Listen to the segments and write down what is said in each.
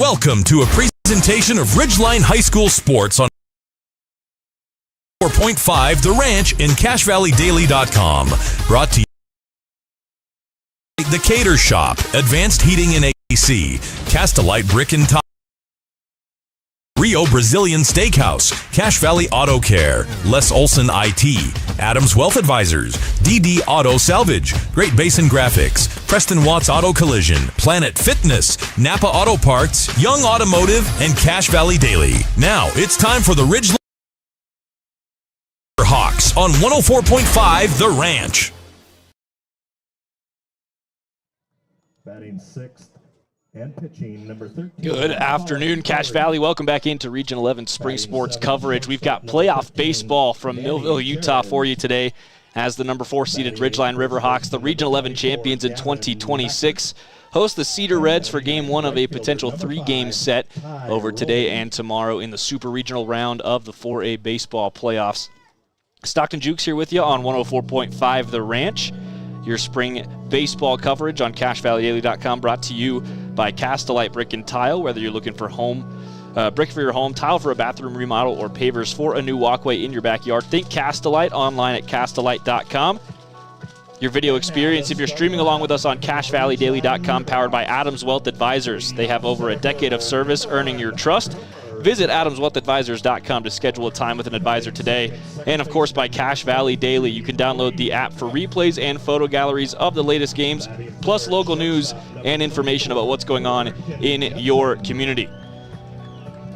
Welcome to a presentation of Ridgeline High School Sports on 4.5 The Ranch and CashValleyDaily.com. Brought to you by The Cater Shop, Advanced Heating and AC, Cast-A-Lite Brick and Tile, Rio Brazilian Steakhouse, Cache Valley Auto Care, Les Olson IT, Adams Wealth Advisors, DD Auto Salvage, Great Basin Graphics, Preston Watts Auto Collision, Planet Fitness, Napa Auto Parts, Young Automotive, and Cache Valley Daily. Now it's time for the Ridgeline Hawks on 104.5 The Ranch. Batting sixth and pitching number 13. Good afternoon, Cache Valley. Welcome back into Region 11 Spring Sports coverage. We've got playoff baseball from Millville, Utah for you today as the number 4 seeded Ridgeline Riverhawks, the Region 11 champions in 2026, host the Cedar Reds for Game 1 of a potential 3-game set over today and tomorrow in the Super Regional round of the 4A baseball playoffs. Stockton Jukes here with you on 104.5 The Ranch. Your spring baseball coverage on CashValleyDaily.com, brought to you by Cast-A-Lite Brick and Tile. Whether you're looking for brick for your home, tile for a bathroom remodel, or pavers for a new walkway in your backyard, think Cast-A-Lite. Online at CastAlite.com. Your video experience, if you're streaming along with us on CashValleyDaily.com, powered by Adams Wealth Advisors. They have over a decade of service earning your trust. Visit AdamsWealthAdvisors.com to schedule a time with an advisor today. And, of course, by Cache Valley Daily. You can download the app for replays and photo galleries of the latest games, plus local news and information about what's going on in your community.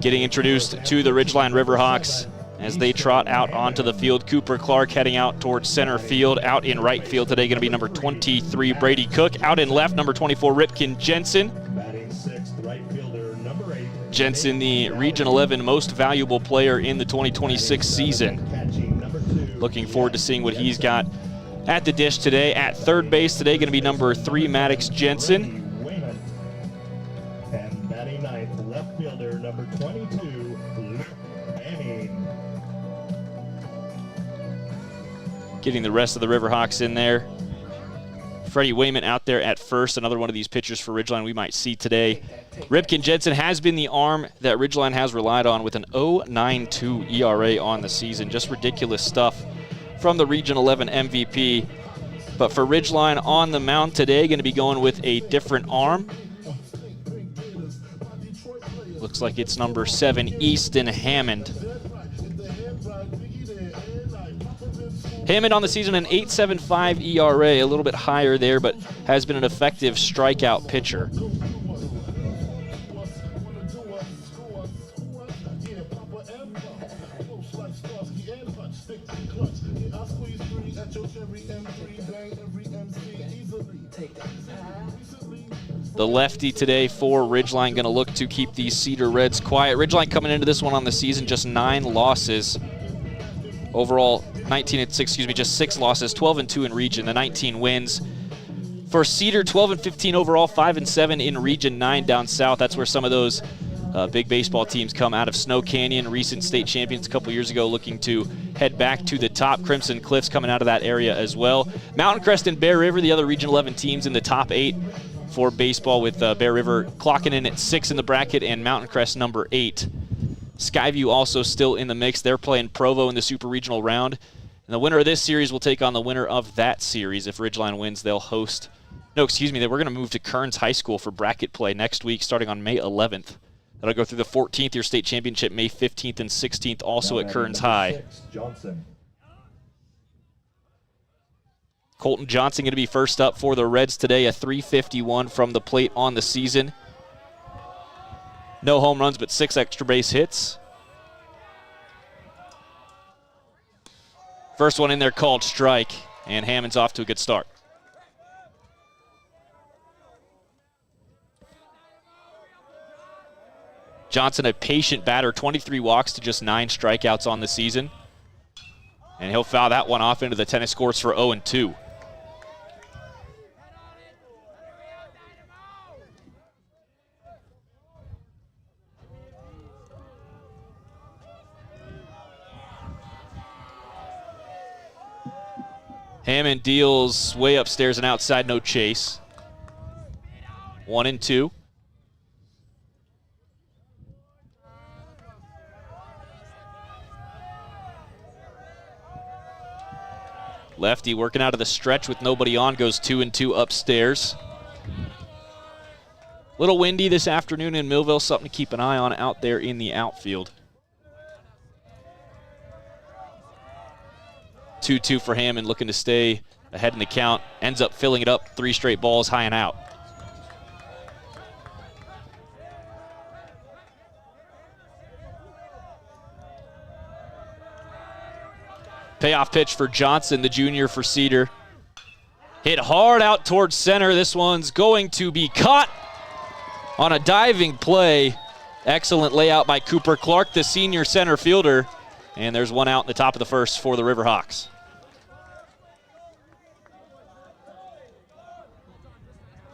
Getting introduced to the Ridgeline Riverhawks as they trot out onto the field. Cooper Clark heading out towards center field. Out in right field today going to be number 23, Brady Cook. Out in left, number 24, Ripken Jensen. Batting sixth, right fielder number 8. Jensen, the Region 11 most valuable player in the 2026 season. Looking forward to seeing what he's got at the dish today. At third base today, going to be number 3, Maddox Jensen. And batting ninth, left fielder number 22, Luke Manning. Getting the rest of the Riverhawks in there. Freddie Wayman out there at first, another one of these pitchers for Ridgeline we might see today. Ripken Jensen has been the arm that Ridgeline has relied on with an 0.92 ERA on the season. Just ridiculous stuff from the Region 11 MVP. But for Ridgeline on the mound today, going to be going with a different arm. Looks like it's number 7, Easton Hammond. Hammond on the season, an 8.75 ERA, a little bit higher there, but has been an effective strikeout pitcher. The lefty today for Ridgeline going to look to keep these Cedar Reds quiet. Ridgeline coming into this one on the season, just 9 losses. Overall, just 6 losses, 12-2 in region, the 19 wins. For Cedar, 12-15 overall, 5-7 in Region 9 down south. That's where some of those big baseball teams come out of. Snow Canyon, recent state champions a couple years ago, looking to head back to the top. Crimson Cliffs coming out of that area as well. Mountain Crest and Bear River, the other Region 11 teams in the top 8 for baseball, with Bear River clocking in at 6 in the bracket and Mountain Crest number 8. Skyview also still in the mix. They're playing Provo in the Super Regional round. And the winner of this series will take on the winner of that series. If Ridgeline wins, they'll host. We're going to move to Kearns High School for bracket play next week, starting on May 11th. That'll go through the 14th year state championship, May 15th and 16th, also at Kearns High. Colton Johnson going to be first up for the Reds today, a .351 from the plate on the season. No home runs, but 6 extra base hits. First one in there called strike, and Hammond's off to a good start. Johnson, a patient batter, 23 walks to just 9 strikeouts on the season. And he'll foul that one off into the tennis courts for 0-2. Hammond deals way upstairs and outside, no chase. 1-2. Lefty working out of the stretch with nobody on, goes 2-2 upstairs. Little windy this afternoon in Millville, something to keep an eye on out there in the outfield. 2-2 for Hammond, looking to stay ahead in the count. Ends up filling it up, 3 straight balls, high and out. Payoff pitch for Johnson, the junior for Cedar. Hit hard out towards center. This one's going to be caught on a diving play. Excellent layout by Cooper Clark, the senior center fielder. And there's one out in the top of the first for the Riverhawks.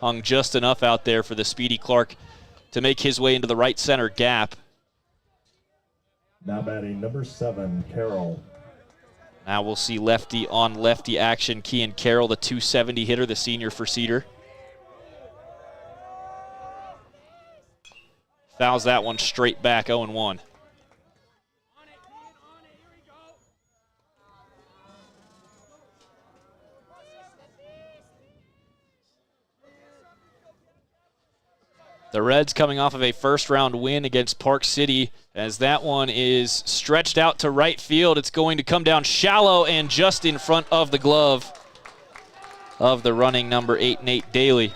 Hung just enough out there for the speedy Clark to make his way into the right center gap. Now batting number 7, Carroll. Now we'll see lefty on lefty action. Kean Carroll, the 270 hitter, the senior for Cedar. Fouls that one straight back, 0-1. The Reds coming off of a first-round win against Park City, as that one is stretched out to right field. It's going to come down shallow and just in front of the glove of the running number 8, Nate Daly.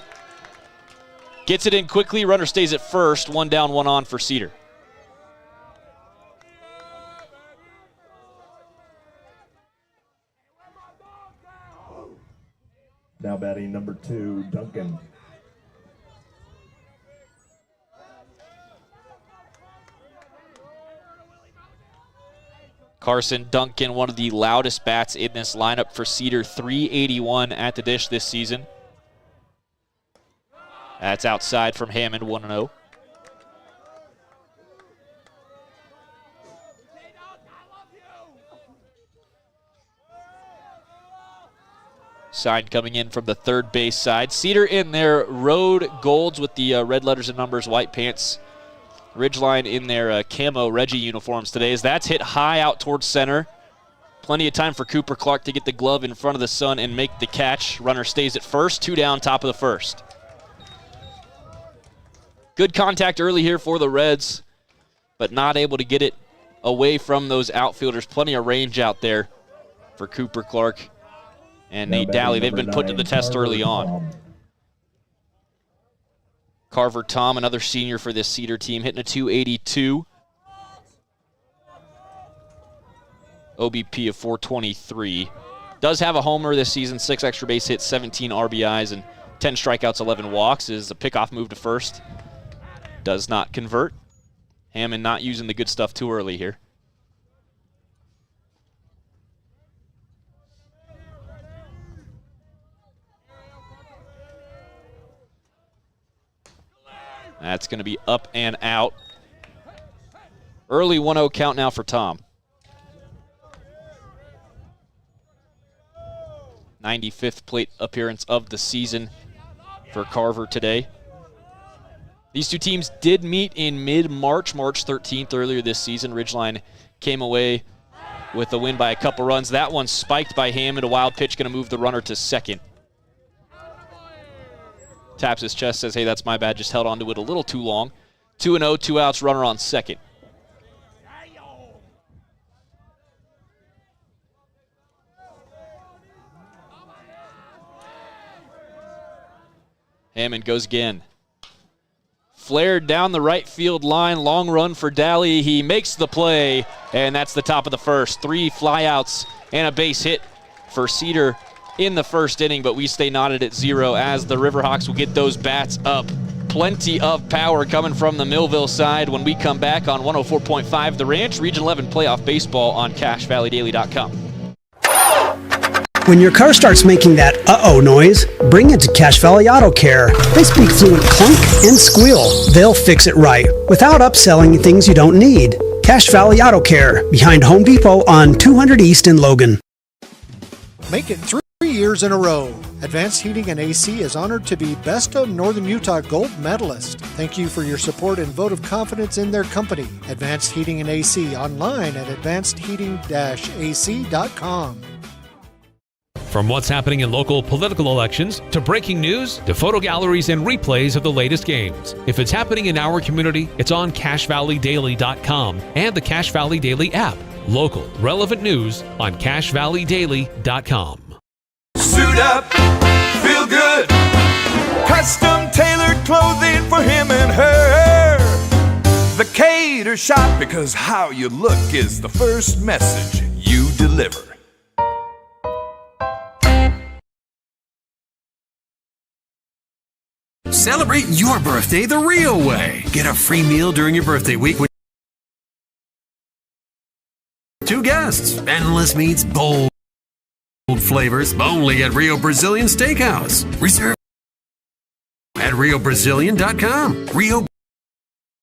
Gets it in quickly, runner stays at first, 1 down, 1 on for Cedar. Now batting number 2, Duncan. Carson Duncan, one of the loudest bats in this lineup for Cedar, 381 at the dish this season. That's outside from Hammond, 1-0. Sign coming in from the third base side. Cedar in their road golds with the red letters and numbers, white pants. Ridgeline in their camo Reggie uniforms today, as that's hit high out towards center. Plenty of time for Cooper Clark to get the glove in front of the sun and make the catch. Runner stays at first, 2 down, top of the first. Good contact early here for the Reds, but not able to get it away from those outfielders. Plenty of range out there for Cooper Clark and Nate Daly. They've been put to the test early on. Carver Tom, another senior for this Cedar team, hitting a 282. OBP of 423. Does have a homer this season, 6 extra base hits, 17 RBIs, and 10 strikeouts, 11 walks. Is a pickoff move to first. Does not convert. Hammond not using the good stuff too early here. That's going to be up and out. Early 1-0 count now for Tom. 95th plate appearance of the season for Carver today. These two teams did meet in mid-March, March 13th, earlier this season. Ridgeline came away with a win by a couple runs. That one spiked by Hammond, a wild pitch, going to move the runner to second. Taps his chest, says, hey, that's my bad, just held on to it a little too long. 2-0, 2 outs, runner on second. Hammond goes again. Flared down the right field line, long run for Daly. He makes the play, and that's the top of the first. 3 flyouts and a base hit for Cedar in the first inning, but we stay knotted at 0 as the Riverhawks will get those bats up. Plenty of power coming from the Millville side when we come back on 104.5 The Ranch, Region 11 playoff baseball on CashValleyDaily.com. When your car starts making that uh-oh noise, bring it to Cache Valley Auto Care. They speak fluent clunk and squeal. They'll fix it right without upselling things you don't need. Cache Valley Auto Care, behind Home Depot on 200 East in Logan. Make it 3 years in a row. Advanced Heating and AC is honored to be Best of Northern Utah Gold Medalist. Thank you for your support and vote of confidence in their company. Advanced Heating and AC, online at advancedheating-ac.com. From what's happening in local political elections, to breaking news, to photo galleries and replays of the latest games. If it's happening in our community, it's on CashValleyDaily.com and the Cache Valley Daily app. Local, relevant news on CashValleyDaily.com. Suit up, feel good. Custom tailored clothing for him and her. The Cedar Shop, because how you look is the first message you deliver. Celebrate your birthday the real way. Get a free meal during your birthday week with 2 guests. Endless meats, bold flavors, only at Rio Brazilian Steakhouse. Reserve at RioBrazilian.com. Rio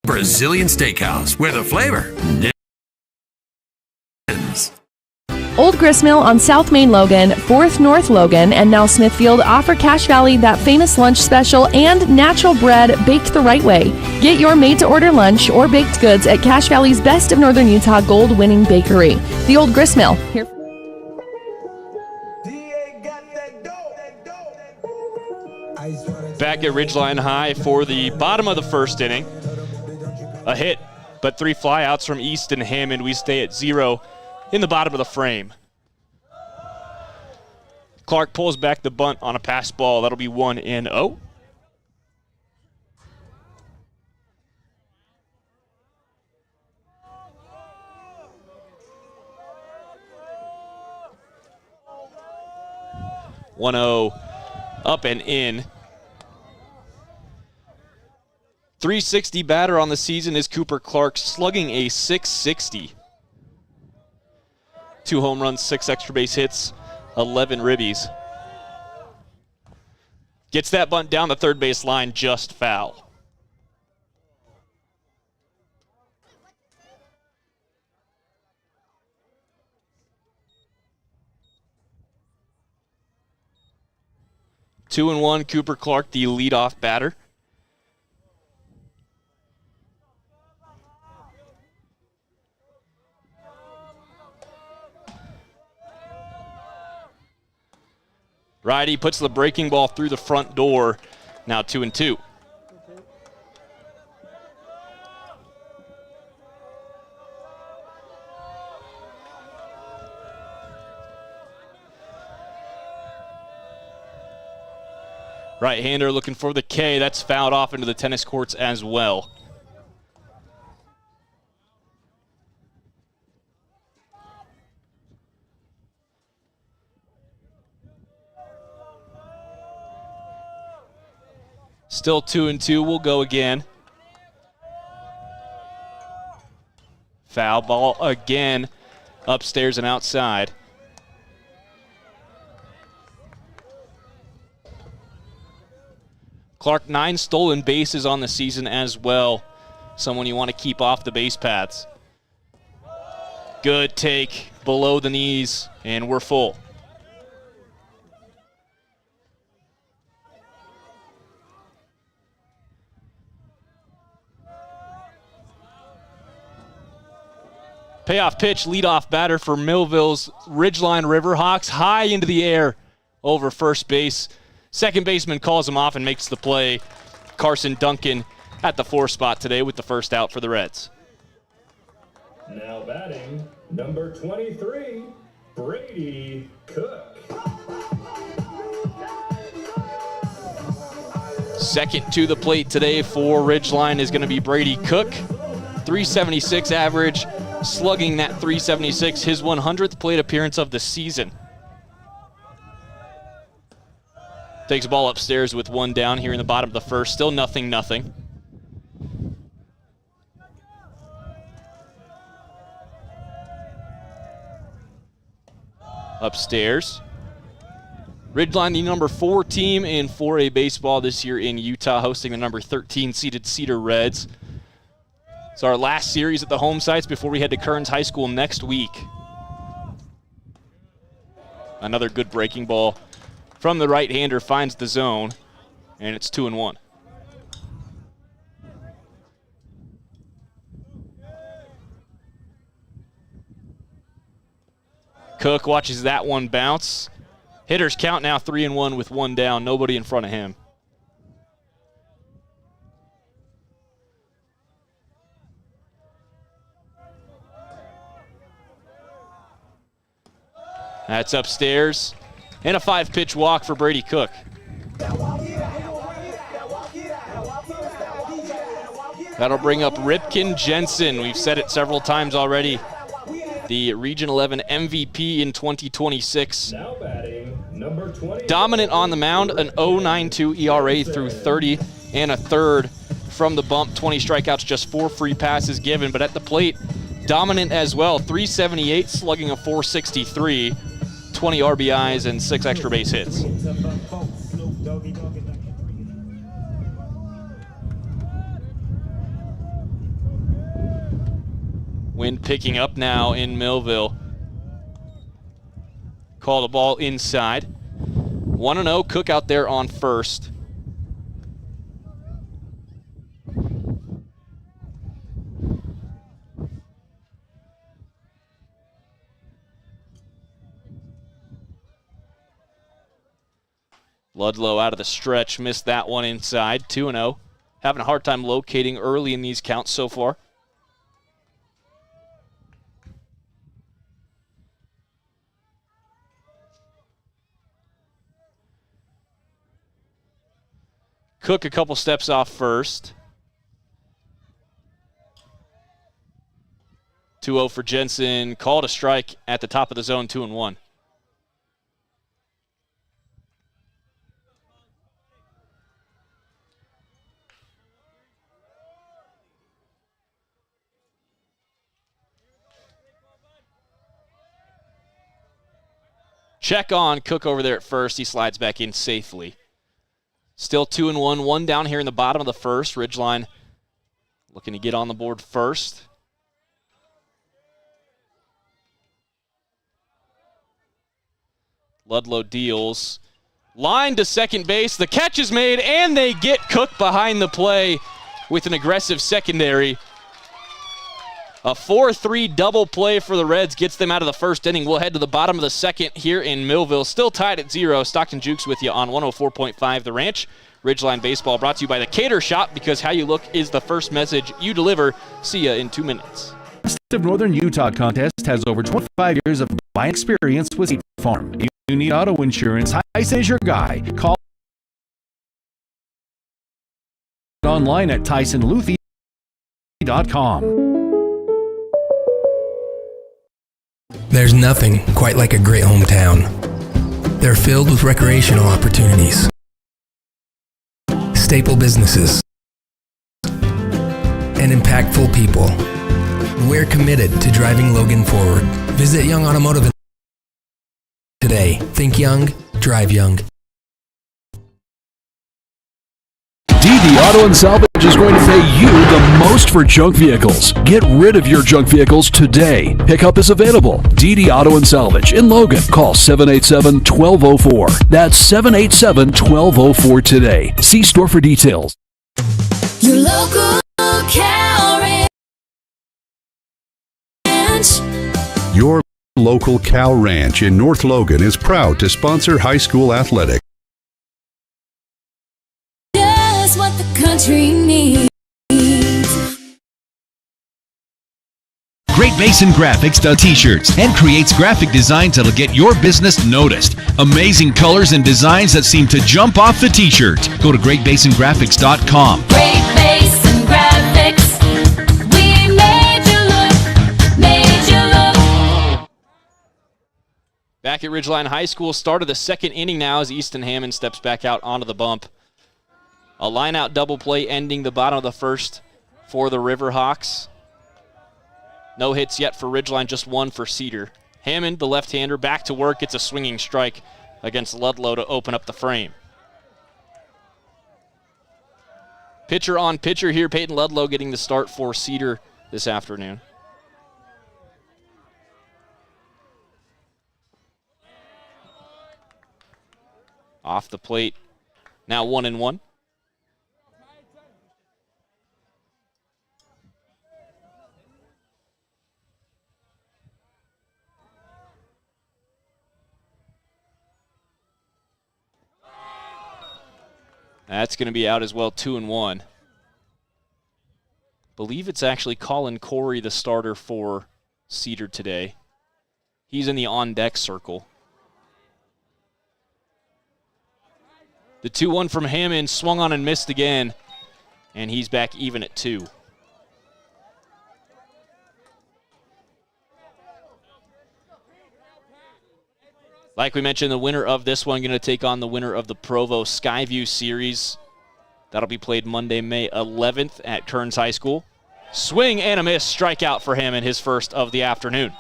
Brazilian Steakhouse, where the flavor ends. Old Gristmill on South Main Logan, 4th North Logan, and now Smithfield offer Cache Valley that famous lunch special and natural bread baked the right way. Get your made-to-order lunch or baked goods at Cache Valley's Best of Northern Utah gold-winning bakery, the Old Gristmill. Here. Back at Ridgeline High for the bottom of the first inning. A hit, but 3 flyouts from East and Hammond. We stay at 0 in the bottom of the frame. Clark pulls back the bunt on a pass ball. That'll be 1-0. Up and in. 360 batter on the season is Cooper Clark, slugging a .660. 2 home runs, 6 extra base hits, 11 ribbies. Gets that bunt down the third base line, just foul. Two and one, Cooper Clark, the leadoff batter. Righty puts the breaking ball through the front door. Now 2-2. Right-hander looking for the K. That's fouled off into the tennis courts as well. Still 2-2. We'll go again. Foul ball again, upstairs and outside. Clark, 9 stolen bases on the season as well. Someone you want to keep off the base paths. Good take below the knees, and we're full. Payoff pitch, leadoff batter for Millville's Ridgeline Riverhawks, high into the air over first base. Second baseman calls him off and makes the play. Carson Duncan at the 4 spot today with the first out for the Reds. Now batting, number 23, Brady Cook. Second to the plate today for Ridgeline is going to be Brady Cook. 376 average, slugging that 376, his 100th plate appearance of the season. Takes a ball upstairs with 1 down here in the bottom of the first. Still 0-0. Upstairs. Ridgeline, the number 4 team in 4A baseball this year in Utah, hosting the number 13 seeded Cedar Reds. It's our last series at the home sites before we head to Kearns High School next week. Another good breaking ball from the right-hander, finds the zone, and it's 2-1. Cook watches that one bounce. Hitters count now 3-1 with one down, nobody in front of him. That's upstairs. And a 5-pitch walk for Brady Cook. That'll bring up Ripken Jensen. We've said it several times already. The Region 11 MVP in 2026. Now batting, number 20. Dominant on the mound, an 0.92 ERA through 30 and a third from the bump. 20 strikeouts, just 4 free passes given. But at the plate, dominant as well. 378, slugging a 463, 20 RBIs and 6 extra base hits. Wind picking up now in Millville. Call the ball inside. 1-0, Cook out there on first. Ludlow out of the stretch, missed that one inside. 2-0. Having a hard time locating early in these counts so far. Cook a couple steps off first. 2-0 for Jensen. Called a strike at the top of the zone, 2-1. Check on Cook over there at first. He slides back in safely. Still 2-1, one down here in the bottom of the first. Ridgeline looking to get on the board first. Ludlow deals. Line to second base. The catch is made, and they get Cook behind the play with an aggressive secondary. A 4-3 double play for the Reds gets them out of the first inning. We'll head to the bottom of the second here in Millville. Still tied at 0. Stockton Jukes with you on 104.5 The Ranch. Ridgeline Baseball brought to you by the Cater Shop, because how you look is the first message you deliver. See ya in 2 minutes. Best of Northern Utah contest has over 25 years of buying experience with State Farm. You need auto insurance. Tyson is your guy. Call online at TysonLuthie.com. There's nothing quite like a great hometown. They're filled with recreational opportunities, staple businesses, and impactful people. We're committed to driving Logan forward. Visit Young Automotive today. Think young, drive young. DD Auto and Salvage is going to pay you the most for junk vehicles. Get rid of your junk vehicles today. Pickup is available. DD Auto and Salvage in Logan. Call 787-1204. That's 787-1204 today. See store for details. Your local cow ranch. Your local cow ranch in North Logan is proud to sponsor high school athletics. What the country needs. Great Basin Graphics does t-shirts and creates graphic designs that'll get your business noticed. Amazing colors and designs that seem to jump off the t-shirt. Go to GreatBasinGraphics.com. Great Basin Graphics. We made you look. Back at Ridgeline High School, start of the second inning now as Easton Hammond steps back out onto the bump. A line-out double play ending the bottom of the first for the Riverhawks. No hits yet for Ridgeline, just one for Cedar. Hammond, the left-hander, back to work. Gets a swinging strike against Ludlow to open up the frame. Pitcher on pitcher here. Peyton Ludlow getting the start for Cedar this afternoon. Off the plate, now 1-1. That's going to be out as well, 2-1. Believe it's actually Colin Corey, the starter for Cedar today. He's in the on-deck circle. The 2-1 from Hammond, swung on and missed again, and he's back even at 2. Like we mentioned, the winner of this one going to take on the winner of the Provo Skyview Series. That'll be played Monday, May 11th at Kearns High School. Swing and a miss, strikeout for him in his first of the afternoon.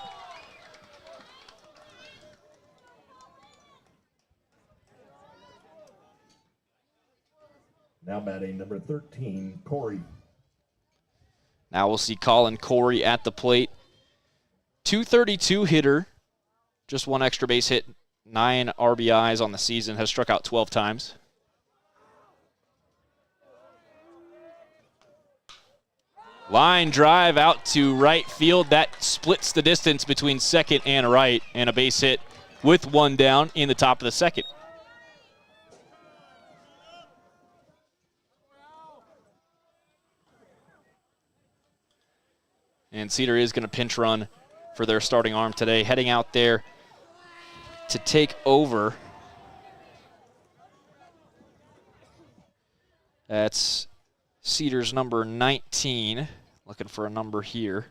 Now batting number 13, Corey. Now we'll see Colin Corey at the plate. 232 hitter, just one extra base hit, 9 RBIs on the season, has struck out 12 times. Line drive out to right field. That splits the distance between second and right, and a base hit with one down in the top of the second. And Cedar is going to pinch run for their starting arm today, heading out there to take over. That's Cedar's number 19. Looking for a number here.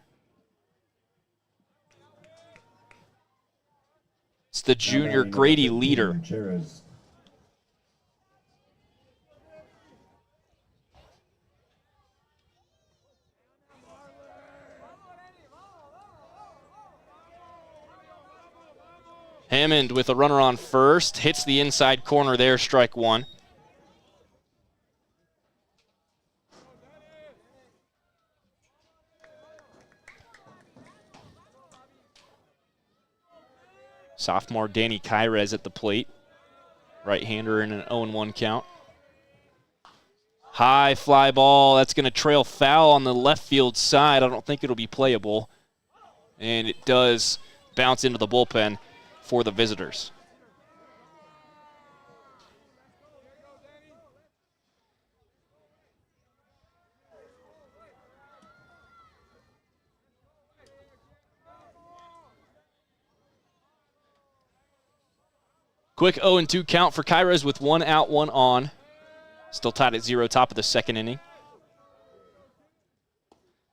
It's the junior Grady Leader. Hammond with a runner on first, hits the inside corner there, strike one. Sophomore Danny Kyrez at the plate. Right-hander in an 0-1 count. High fly ball. That's going to trail foul on the left field side. I don't think it'll be playable. And it does bounce into the bullpen for the visitors. Quick 0-2 count for Kyrez with 1 out, 1 on. Still tied at 0, top of the second inning.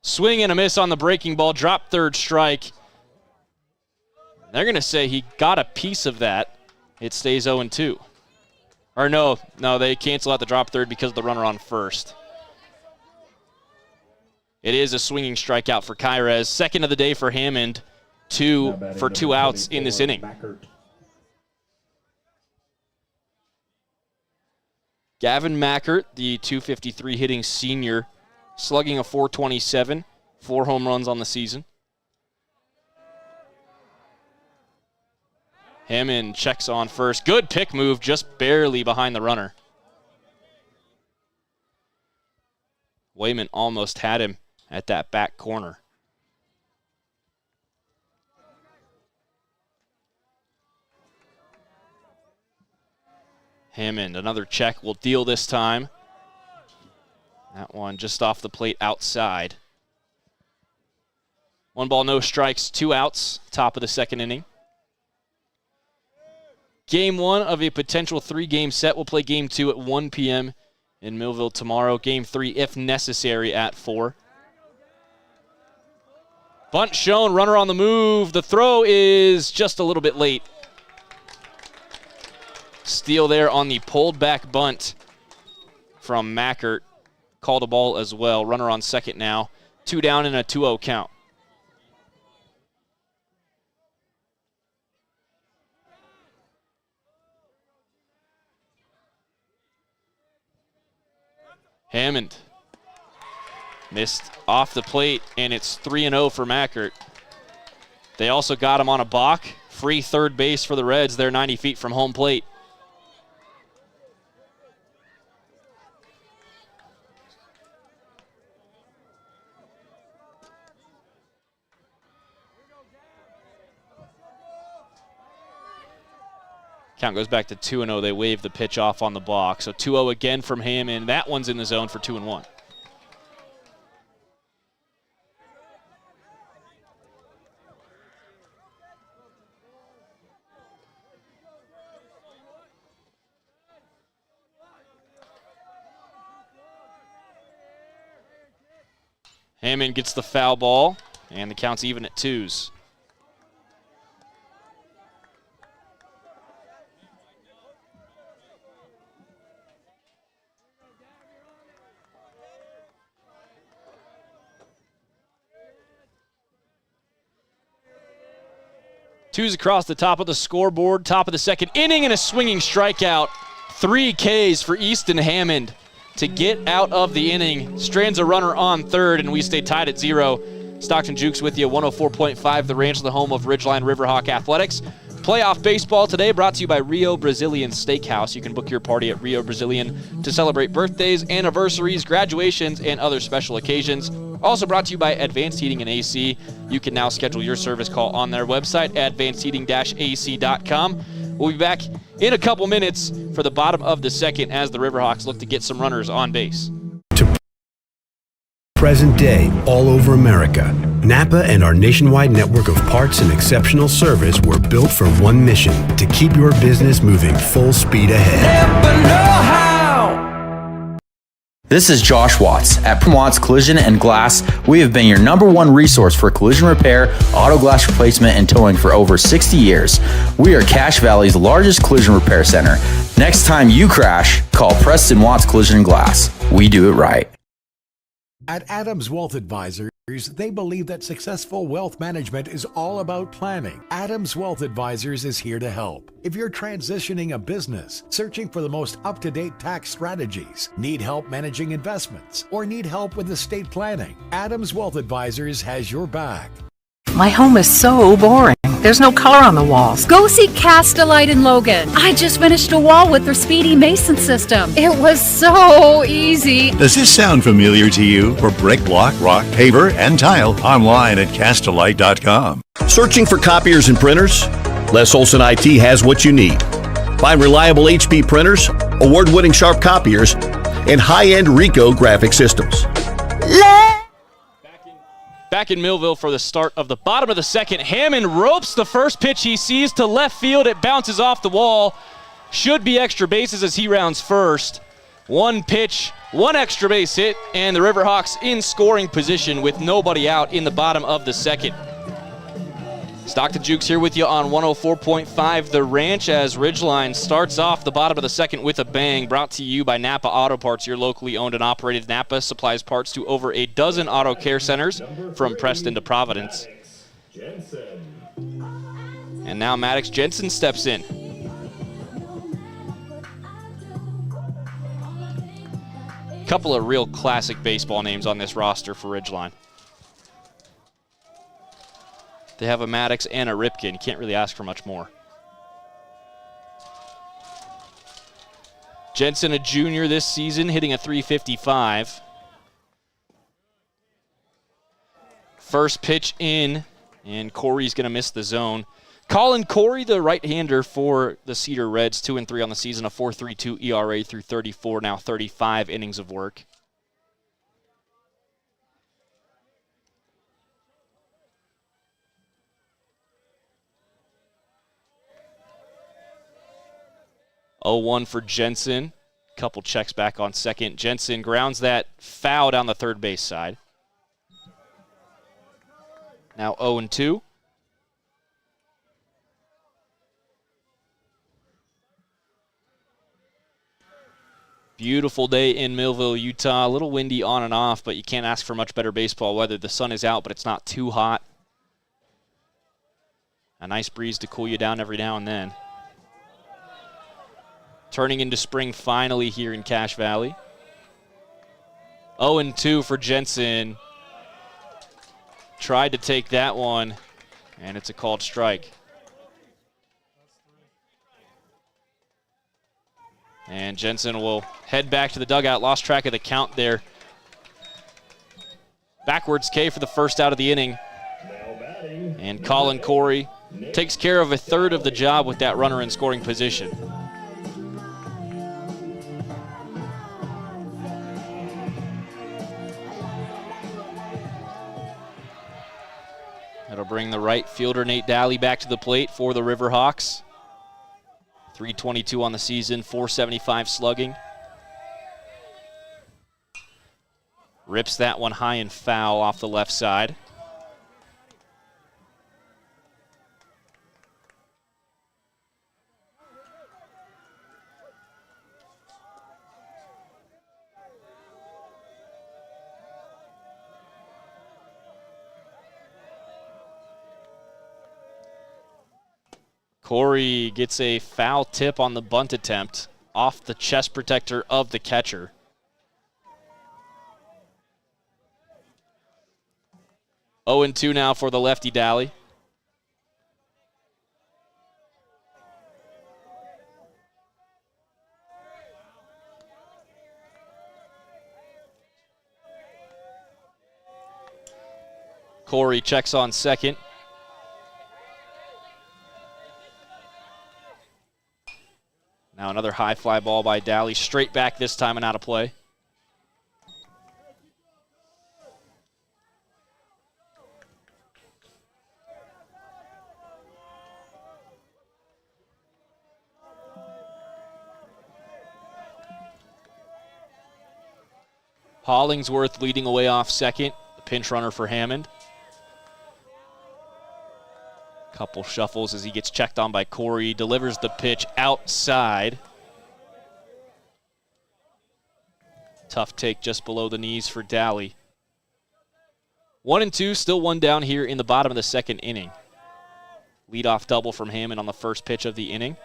Swing and a miss on the breaking ball, drop third strike. They're going to say he got a piece of that. It stays 0-2. Or no, they cancel out the drop third because of the runner on first. It is a swinging strikeout for Kyrez. Second of the day for Hammond. 2 for 2 outs in this inning. Gavin Mackert, the 253 hitting senior, slugging a 427, 4 home runs on the season. Hammond checks on first. Good pick move, just barely behind the runner. Wayman almost had him at that back corner. Hammond, another check, will deal this time. That one just off the plate outside. 1 ball, no strikes, 2 outs, top of the second inning. Game 1 of a potential 3-game set. We'll play Game 2 at 1 p.m. in Millville tomorrow. Game 3, if necessary, at 4. Bunt shown, runner on the move. The throw is just a little bit late. Steal there on the pulled back bunt from Mackert. Called a ball as well. Runner on second now. 2 down in a 2-0 count. Hammond missed off the plate, and it's 3-0 for Mackert. They also got him on a balk. Free third base for the Reds. They're 90 feet from home plate. Count goes back to 2-0. They wave the pitch off on the balk. So 2-0 again from him, and that one's in the zone for 2-1. Hammond gets the foul ball, and the count's even at 2s. Twos across the top of the scoreboard, top of the second inning, and a swinging strikeout. 3 Ks for Easton Hammond to get out of the inning. Strands a runner on third, and we stay tied at 0. Stockton Jukes with you, 104.5, the Ranch, the home of Ridgeline Riverhawk Athletics. Playoff baseball today brought to you by Rio Brazilian Steakhouse. You can book your party at Rio Brazilian to celebrate birthdays, anniversaries, graduations, and other special occasions. Also brought to you by Advanced Heating and AC. You can now schedule your service call on their website, advancedheating-ac.com. We'll be back in a couple minutes for the bottom of the second as the Riverhawks look to get some runners on base. Present day, all over America, Napa and our nationwide network of parts and exceptional service were built for one mission: to keep your business moving full speed ahead. This is Josh Watts. At Watts Collision and Glass, we have been your #1 resource for collision repair, auto glass replacement, and towing for over 60 years. We are Cache Valley's largest collision repair center. Next time you crash, call Preston Watts Collision and Glass. We do it right. At Adams Wealth Advisors, they believe that successful wealth management is all about planning. Adams Wealth Advisors is here to help. If you're transitioning a business, searching for the most up-to-date tax strategies, need help managing investments, or need help with estate planning, Adams Wealth Advisors has your back. My home is so boring. There's no color on the walls. Go see Cast-A-Lite in Logan. I just finished a wall with their Speedy Mason system. It was so easy. Does this sound familiar to you? For brick, block, rock, paver, and tile, online at Cast-A-Lite.com. Searching for copiers and printers? Les Olson IT has what you need. Find reliable HP printers, award-winning Sharp copiers, and high-end Ricoh graphic systems. Back in Millville for the start of the bottom of the second. Hammond ropes the first pitch he sees to left field. It bounces off the wall. Should be extra bases as he rounds first. One pitch, one extra base hit, and the Riverhawks in scoring position with nobody out in the bottom of the second. Stockton Jukes here with you on 104.5 The Ranch as Ridgeline starts off the bottom of the second with a bang. Brought to you by Napa Auto Parts, your locally owned and operated. Napa supplies parts to over a dozen auto care centers from Preston to Providence. And now Maddox Jensen steps in. Couple of real classic baseball names on this roster for Ridgeline. They have a Maddox and a Ripken. Can't really ask for much more. Jensen, a junior this season, hitting a .355. First pitch in, and Corey's going to miss the zone. Colin Corey, the right-hander for the Cedar Reds, 2-3 on the season, a 4.32 ERA through 34, now 35 innings of work. Oh-1 for Jensen. Couple checks back on second. Jensen grounds that foul down the third base side. Now 0-2. Beautiful day in Millville, Utah. A little windy on and off, but you can't ask for much better baseball weather. The sun is out, but it's not too hot. A nice breeze to cool you down every now and then. Turning into spring finally here in Cache Valley. 0-2 for Jensen. Tried to take that one, and it's a called strike. And Jensen will head back to the dugout. Lost track of the count there. Backwards K for the first out of the inning. And Colin Corey takes care of a third of the job with that runner in scoring position. That'll bring the right fielder, Nate Daly, back to the plate for the Riverhawks. 322 on the season, 475 slugging. Rips that one high and foul off the left side. Corey gets a foul tip on the bunt attempt off the chest protector of the catcher. Oh and 2 now for the lefty Daly. Corey checks on second. Now another high fly ball by Daly, straight back this time and out of play. Hollingsworth leading away off second, the pinch runner for Hammond. Couple shuffles as he gets checked on by Corey, delivers the pitch outside. Tough take just below the knees for Daly. 1 and 2, still one down here in the bottom of the second inning. Leadoff double from Hammond on the first pitch of the inning.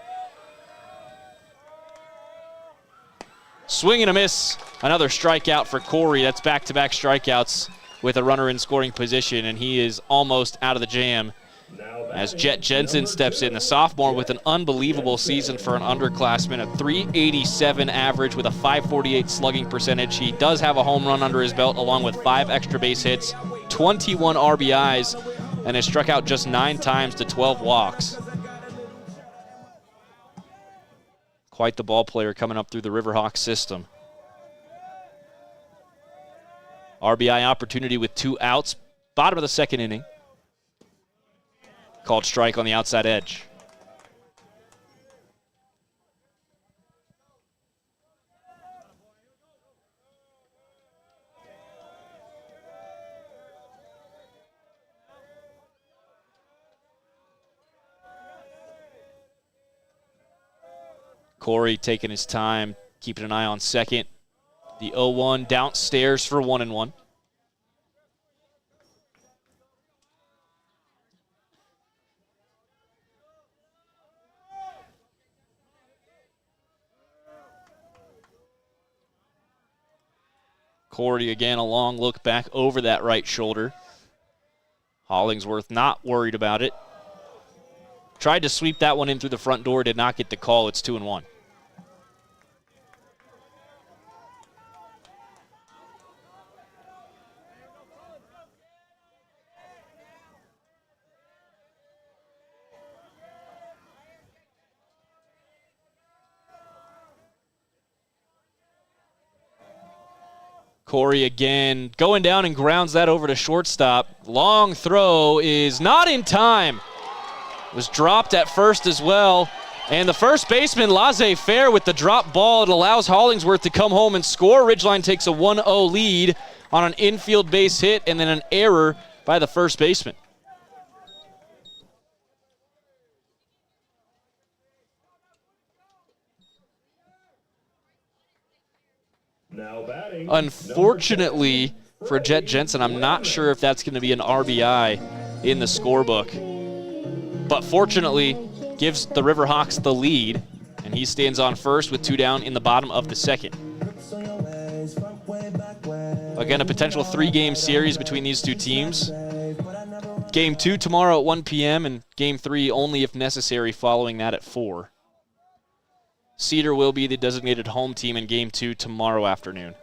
Swing and a miss. Another strikeout for Corey. That's back-to-back strikeouts with a runner in scoring position, and he is almost out of the jam as Jet Jensen steps in, the sophomore with an unbelievable season for an underclassman, a 387 average with a 548 slugging percentage. He does have a home run under his belt along with 5 extra base hits, 21 RBIs, and has struck out just 9 times to 12 walks. Quite the ball player coming up through the Riverhawks system. RBI opportunity with 2 outs, bottom of the second inning. Called strike on the outside edge. Corey taking his time, keeping an eye on second. The 0-1 downstairs for 1-1. Corey again, a long look back over that right shoulder. Hollingsworth not worried about it. Tried to sweep that one in through the front door, did not get the call. It's 2-1. Corey again going down and grounds that over to shortstop. Long throw is not in time. Was dropped at first as well. And the first baseman, laissez-faire with the drop ball. It allows Hollingsworth to come home and score. Ridgeline takes a 1-0 lead on an infield base hit and then an error by the first baseman. Unfortunately for Jet Jensen, I'm not sure if that's going to be an RBI in the scorebook. But fortunately, gives the Riverhawks the lead, and he stands on first with 2 down in the bottom of the second. Again, a potential 3-game series between these two teams. Game 2 tomorrow at 1 p.m. and Game 3 only if necessary following that at 4. Cedar will be the designated home team in Game 2 tomorrow afternoon.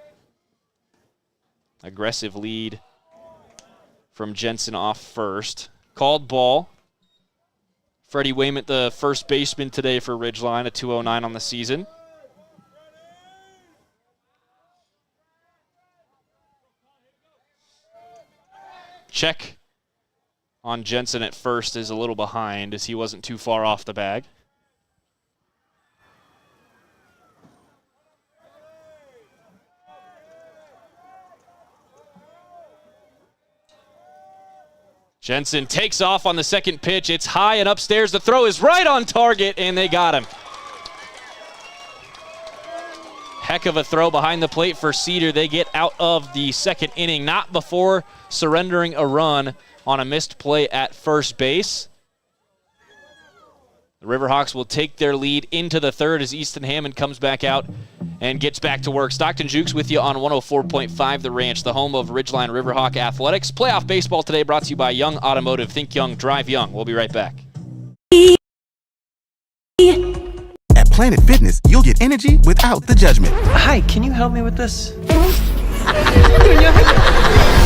Aggressive lead from Jensen off first. Called ball. Freddie Wayment, the first baseman today for Ridgeline, a 209 on the season. Check on Jensen at first is a little behind as he wasn't too far off the bag. Jensen takes off on the second pitch. It's high and upstairs. The throw is right on target, and they got him. Heck of a throw behind the plate for Cedar. They get out of the second inning, not before surrendering a run on a missed play at first base. The Riverhawks will take their lead into the third as Easton Hammond comes back out and gets back to work. Stockton Jukes with you on 104.5 The Ranch, the home of Ridgeline Riverhawk Athletics. Playoff baseball today brought to you by Young Automotive. Think Young, drive Young. We'll be right back. At Planet Fitness, you'll get energy without the judgment. Hi, can you help me with this?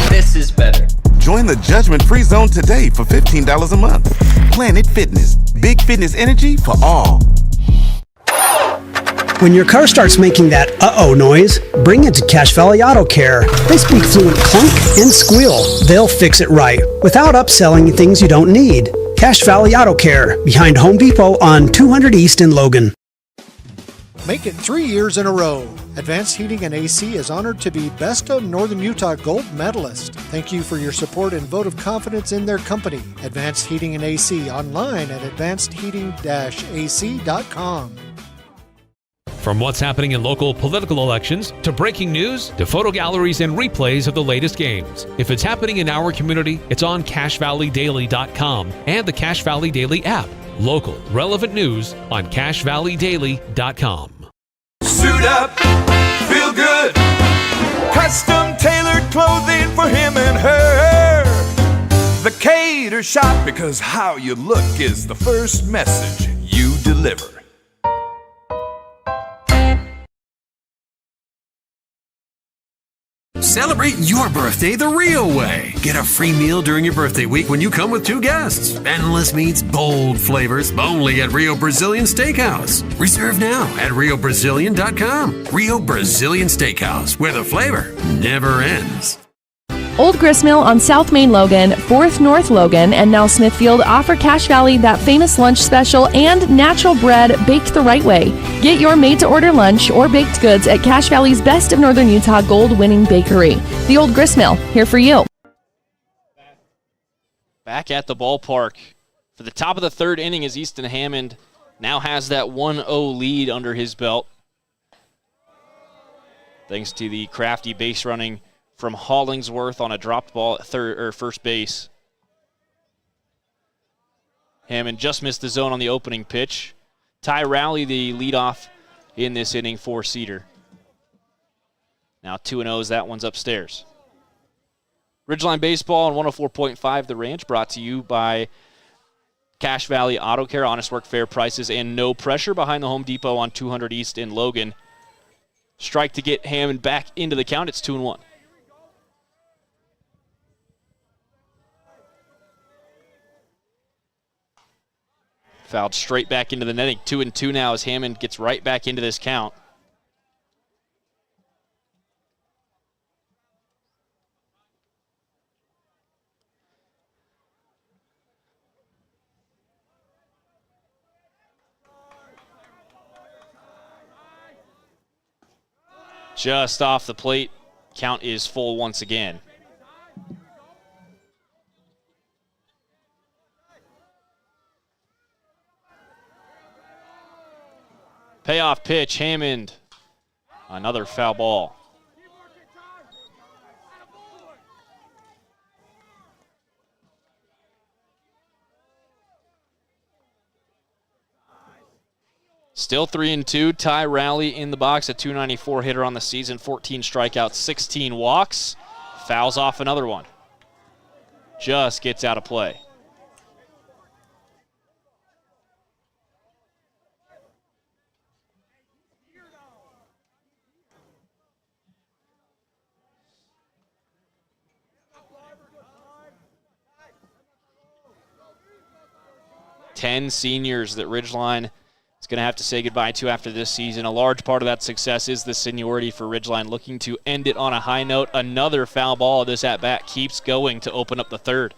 This is better. Join the judgment-free zone today for $15 a month. Planet Fitness. Big fitness energy for all. When your car starts making that uh-oh noise, bring it to Cache Valley Auto Care. They speak fluent clunk and squeal. They'll fix it right without upselling things you don't need. Cache Valley Auto Care, behind Home Depot on 200 East in Logan. Make it 3 years in a row. Advanced Heating and AC is honored to be Best of Northern Utah Gold Medalist. Thank you for your support and vote of confidence in their company. Advanced Heating and AC, online at advancedheating-ac.com. From what's happening in local political elections, to breaking news, to photo galleries and replays of the latest games. If it's happening in our community, it's on CacheValleyDaily.com and the Cache Valley Daily app. Local, relevant news on CacheValleyDaily.com. Suit up, feel good. Custom tailored clothing for him and her. The Cater Shop, because how you look is the first message you deliver. Celebrate your birthday the real way. Get a free meal during your birthday week when you come with 2 guests. Endless meats, bold flavors, only at Rio Brazilian Steakhouse. Reserve now at riobrazilian.com. Rio Brazilian Steakhouse, where the flavor never ends. Old Gristmill on South Main Logan, 4th North Logan, and now Smithfield offer Cache Valley that famous lunch special and natural bread baked the right way. Get your made-to-order lunch or baked goods at Cache Valley's Best of Northern Utah gold-winning bakery. The Old Gristmill, here for you. Back at the ballpark for the top of the third inning as Easton Hammond now has that 1-0 lead under his belt. Thanks to the crafty base running from Hollingsworth on a dropped ball at first base. Hammond just missed the zone on the opening pitch. Ty Rowley, the leadoff in this inning for Cedar. Now 2-0 as that one's upstairs. Ridgeline Baseball on 104.5 The Ranch, brought to you by Cache Valley Auto Care, honest work, fair prices, and no pressure behind the Home Depot on 200 East in Logan. Strike to get Hammond back into the count. It's 2-1. Fouled straight back into the netting. 2-2 now as Hammond gets right back into this count. Just off the plate. Count is full once again. Payoff pitch, Hammond. Another foul ball. Still 3-2. Ty Rowley in the box, a .294 hitter on the season, 14 strikeouts, 16 walks. Fouls off another one. Just gets out of play. 10 seniors that Ridgeline is going to have to say goodbye to after this season. A large part of that success is the seniority for Ridgeline, looking to end it on a high note. Another foul ball. This at-bat keeps going to open up the third.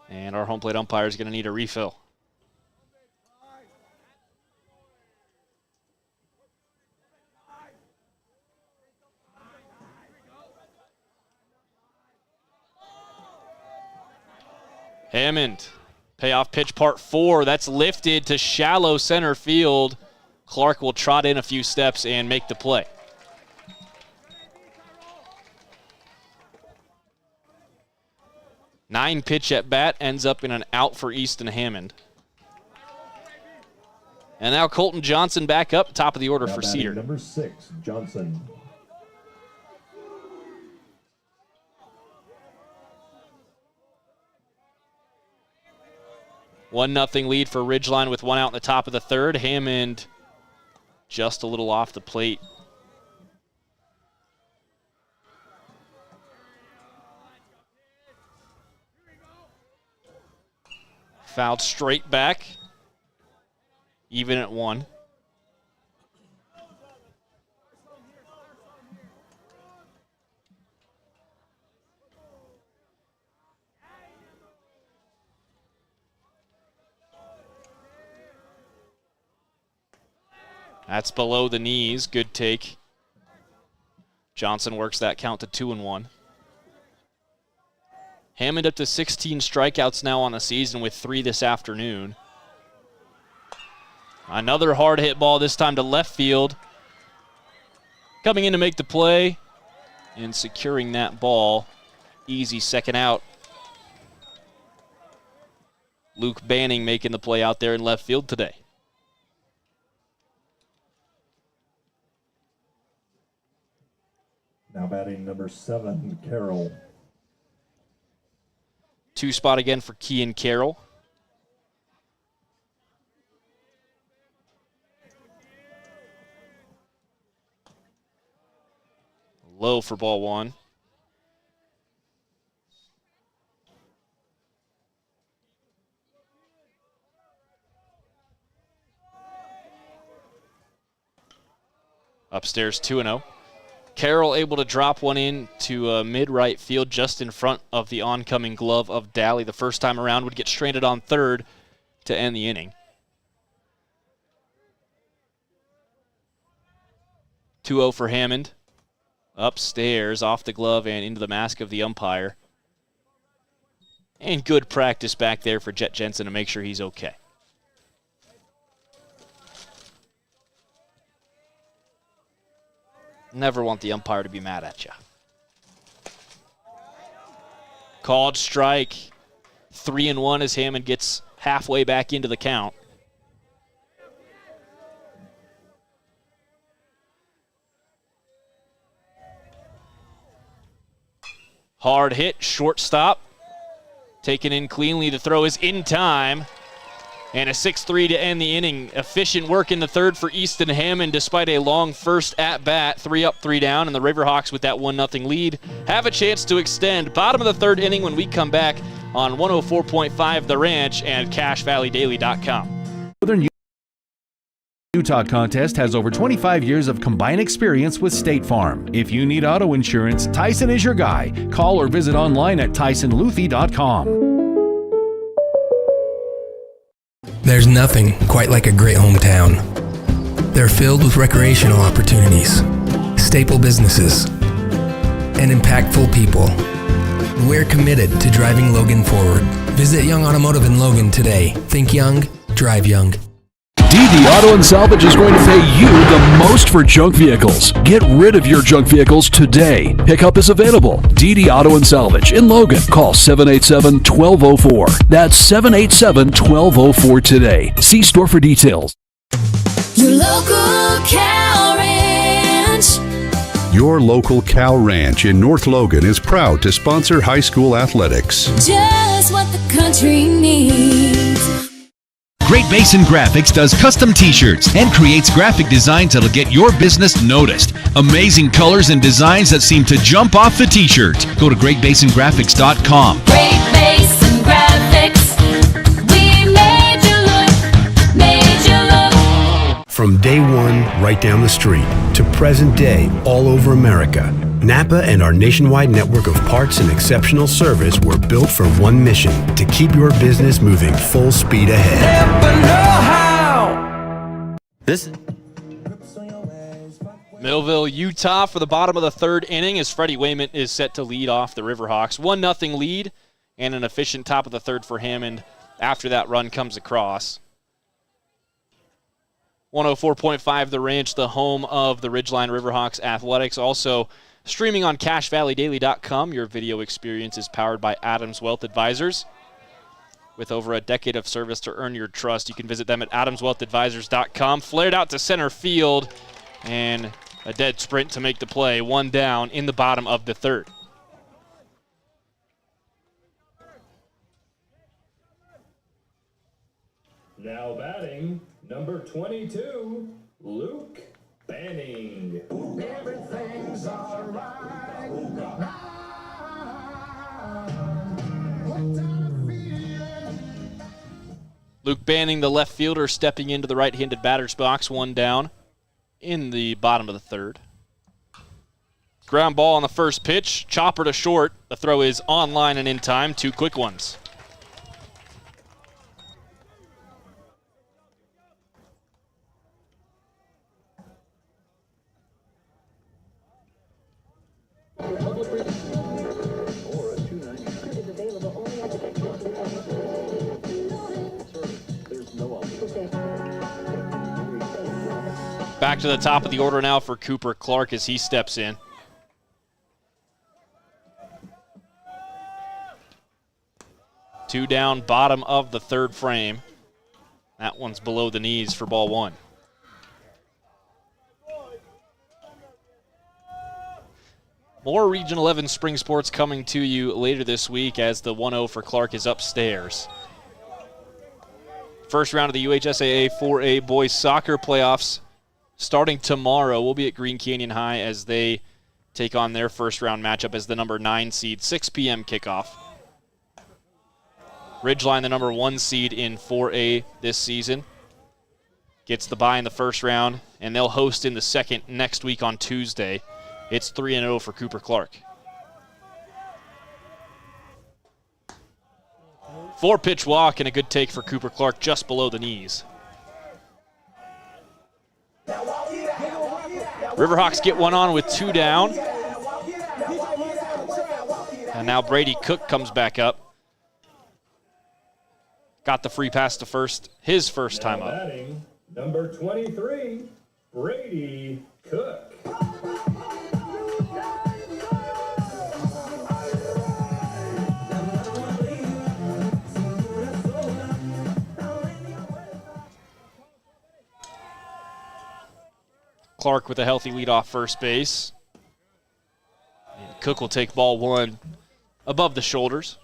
And our home plate umpire is going to need a refill. Hammond, payoff pitch part 4. That's lifted to shallow center field. Clark will trot in a few steps and make the play. Nine pitch at bat ends up in an out for Easton Hammond. And now Colton Johnson back up, top of the order for Cedar. Number 6, Johnson. One nothing lead for Ridgeline with one out in the top of the third. Hammond just a little off the plate. Fouled straight back. Even at 1. That's below the knees. Good take. Johnson works that count to 2-1. Hammond up to 16 strikeouts now on the season with 3 this afternoon. Another hard hit ball, this time to left field. Coming in to make the play and securing that ball. Easy second out. Luke Banning making the play out there in left field today. Now batting number 7, Carroll. 2 spot again for Kean Carroll. Low for ball 1. Upstairs 2-0. Carroll able to drop one in to mid-right field just in front of the oncoming glove of Daly. The first time around would get stranded on third to end the inning. 2-0 for Hammond. Upstairs, off the glove and into the mask of the umpire. And good practice back there for Jet Jensen to make sure he's okay. Never want the umpire to be mad at you. Called strike. 3-1 as Hammond gets halfway back into the count. Hard hit, shortstop. Taken in cleanly. The throw is in time. And a 6-3 to end the inning. Efficient work in the third for Easton Hammond despite a long first at-bat. 3 up, 3 down, and the Riverhawks with that 1-0 lead have a chance to extend. Bottom of the third inning when we come back on 104.5 The Ranch and CashValleyDaily.com. Northern Utah Contest has over 25 years of combined experience with State Farm. If you need auto insurance, Tyson is your guy. Call or visit online at TysonLuthie.com. There's nothing quite like a great hometown. They're filled with recreational opportunities, staple businesses, and impactful people. We're committed to driving Logan forward. Visit Young Automotive in Logan today. Think young, drive young. DD Auto and Salvage is going to pay you the most for junk vehicles. Get rid of your junk vehicles today. Pickup is available. DD Auto and Salvage in Logan. Call 787-1204. That's 787-1204 today. See store for details. Your local cow ranch. Your local Cow Ranch in North Logan is proud to sponsor high school athletics. Just what the country needs. Great Basin Graphics does custom t-shirts and creates graphic designs that'll get your business noticed. Amazing colors and designs that seem to jump off the t-shirt. Go to GreatBasinGraphics.com. Great Basin. From day one, right down the street, to present day, all over America, Napa and our nationwide network of parts and exceptional service were built for one mission: to keep your business moving full speed ahead. This Millville, Utah for the bottom of the third inning as Freddie Wayman is set to lead off the Riverhawks. 1-0 lead and an efficient top of the third for him, and after that run comes across. 104.5 The Ranch, the home of the Ridgeline Riverhawks athletics. Also streaming on CashValleyDaily.com. Your video experience is powered by Adams Wealth Advisors. With over a decade of service to earn your trust, you can visit them at AdamsWealthAdvisors.com. Flared out to center field, and a dead sprint to make the play. One down in the bottom of the third. Now batting, number 22, Luke Banning. Everything's alright. Luke Banning, the left fielder, stepping into the right-handed batter's box. One down in the bottom of the third. Ground ball on the first pitch. Chopper to short. The throw is on line and in time. Two quick ones. Back to the top of the order now for Cooper Clark as he steps in. Two down, bottom of the third frame. That one's below the knees for ball one. More Region 11 spring sports coming to you later this week as the 1-0 for Clark is upstairs. First round of the UHSAA 4A boys soccer playoffs starting tomorrow. We'll be at Green Canyon High as they take on their first round matchup as the number 9 seed, 6 p.m. kickoff. Ridgeline, the number 1 seed in 4A this season, gets the bye in the first round, and they'll host in the second next week on Tuesday. It's 3-0 for Cooper Clark. 4-pitch walk and a good take for Cooper Clark just below the knees. Riverhawks get one on with 2 down. And now Brady Cook comes back up. Got the free pass to first, his first time up. Batting, number 23, Brady Cook. Clark with a healthy lead off first base. And Cook will take ball one above the shoulders.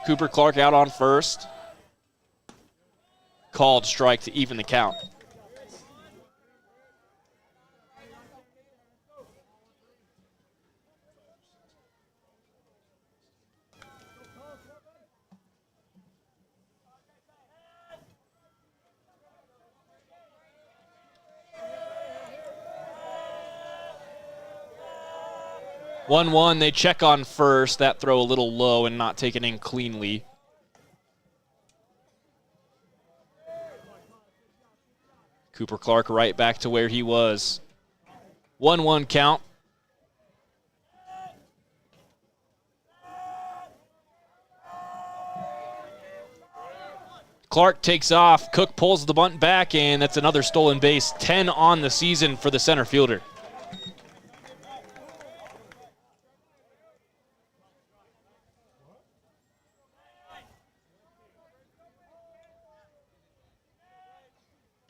Cooper Clark out on first. Called strike to even the count. One, they check on first. That throw a little low and not taken in cleanly. Cooper Clark right back to where he was. 1-1 count. Clark takes off. Cook pulls the bunt back, and that's another stolen base. 10 on the season for the center fielder.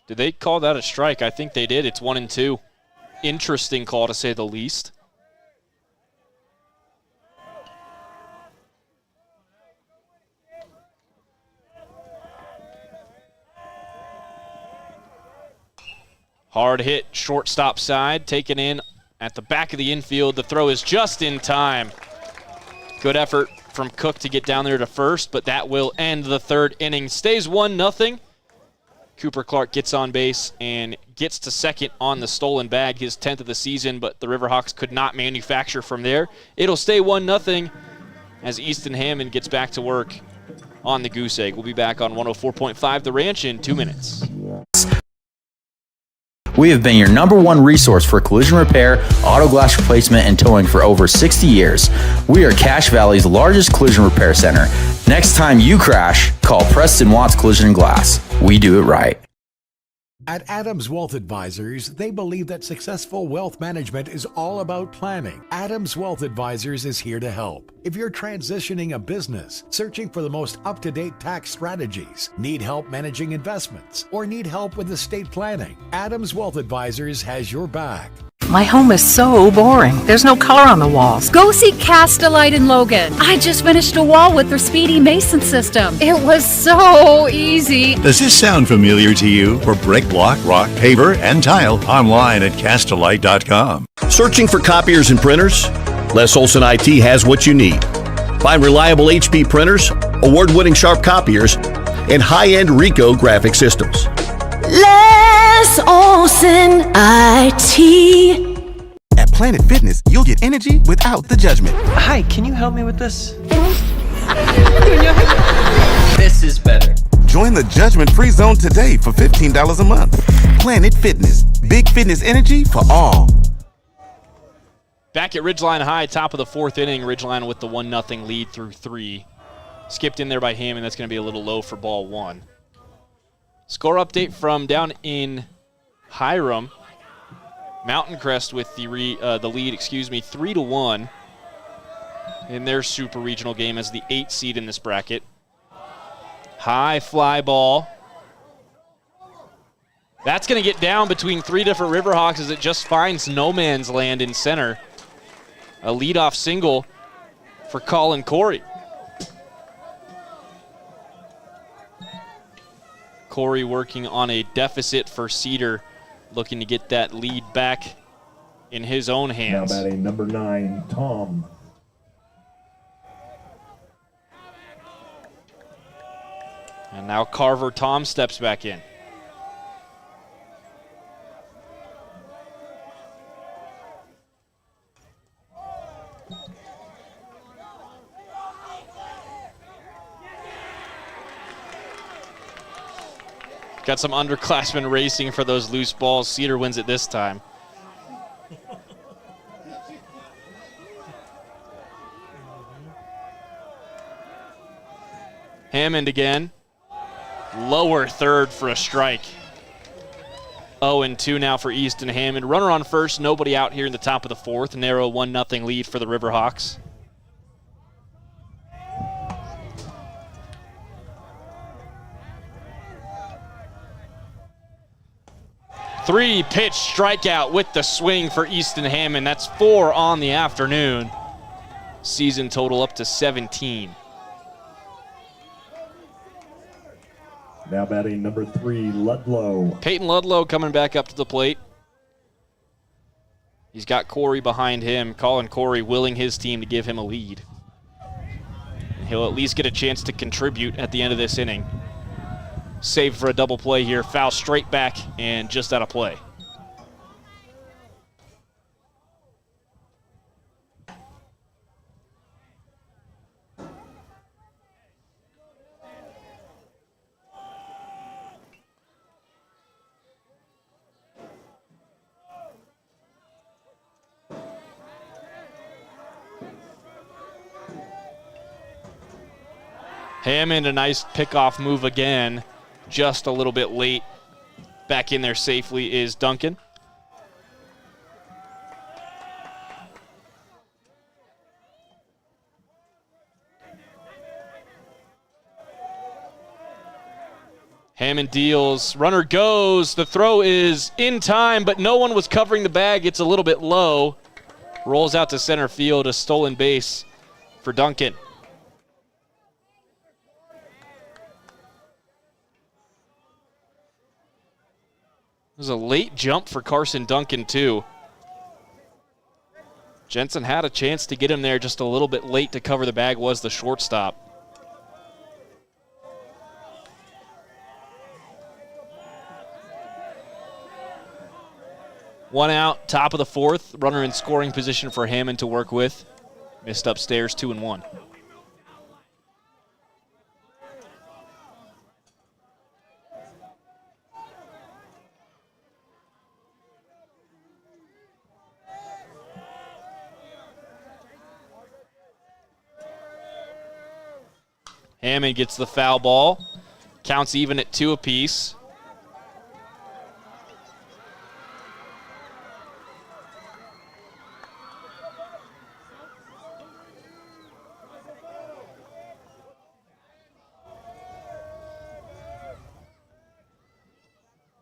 Did they call that a strike? I think they did. It's 1-2. Interesting call, to say the least. Hard hit, shortstop side, taken in at the back of the infield. The throw is just in time. Good effort from Cook to get down there to first, but that will end the third inning. Stays 1-0. Cooper Clark gets on base and gets to second on the stolen bag, his 10th of the season, but the Riverhawks could not manufacture from there. It'll stay 1-0 as Easton Hammond gets back to work on the goose egg. We'll be back on 104.5 The Ranch in 2 minutes. We have been your #1 resource for collision repair, auto glass replacement, and towing for over 60 years. We are Cache Valley's largest collision repair center. Next time you crash, call Preston Watts Collision and Glass. We do it right. At Adams Wealth Advisors, they believe that successful wealth management is all about planning. Adams Wealth Advisors is here to help. If you're transitioning a business, searching for the most up-to-date tax strategies, need help managing investments, or need help with estate planning, Adams Wealth Advisors has your back. My home is so boring. There's no color on the walls. Go see Cast-A-Lite in Logan. I just finished a wall with their Speedy Mason system. It was so easy. Does this sound familiar to you? For brick, block, rock, paver, and tile, online at Castalight.com. Searching for copiers and printers? Les Olson IT has what you need. Find reliable HP printers, award-winning sharp copiers, and high-end Ricoh graphic systems. Les Olson IT. At Planet Fitness, you'll get energy without the judgment. Hi, can you help me with this? This is better. Join the judgment-free zone today for $15 a month. Planet Fitness, big fitness energy for all. Back at Ridgeline High, top of the fourth inning. Ridgeline with the 1-0 lead through 3. Skipped in there by Hammond. That's going to be a little low for ball 1. Score update from down in Hiram. Mountain Crest with the lead, 3-1 in their super regional game as the 8th seed in this bracket. High fly ball. That's going to get down between 3 different Riverhawks as it just finds no man's land in center. A leadoff single for Colin Corey. Corey working on a deficit for Cedar, looking to get that lead back in his own hands. Now batting number 9, Tom. And now Carver Tom steps back in. Got some underclassmen racing for those loose balls. Cedar wins it this time. Hammond again. Lower third for a strike. 0-2 now for Easton Hammond. Runner on first, nobody out here in the top of the fourth. Narrow 1-0 lead for the Riverhawks. Three-pitch strikeout with the swing for Easton Hammond. That's 4 on the afternoon. Season total up to 17. Now batting number 3, Ludlow. Peyton Ludlow coming back up to the plate. He's got Corey behind him. Colin Corey willing his team to give him a lead. He'll at least get a chance to contribute at the end of this inning. Save for a double play here. Foul straight back and just out of play. Hammond, a nice pickoff move again. Just a little bit late. Back in there safely is Duncan. Hammond deals. Runner goes. The throw is in time, but no one was covering the bag. It's a little bit low. Rolls out to center field. A stolen base for Duncan. was a late jump for Carson Duncan, too. Jensen had a chance to get him there, just a little bit late to cover the bag was the shortstop. One out, top of the fourth. Runner in scoring position for Hammond to work with. Missed upstairs, 2-1. Hammond gets the foul ball. Counts even at 2 apiece.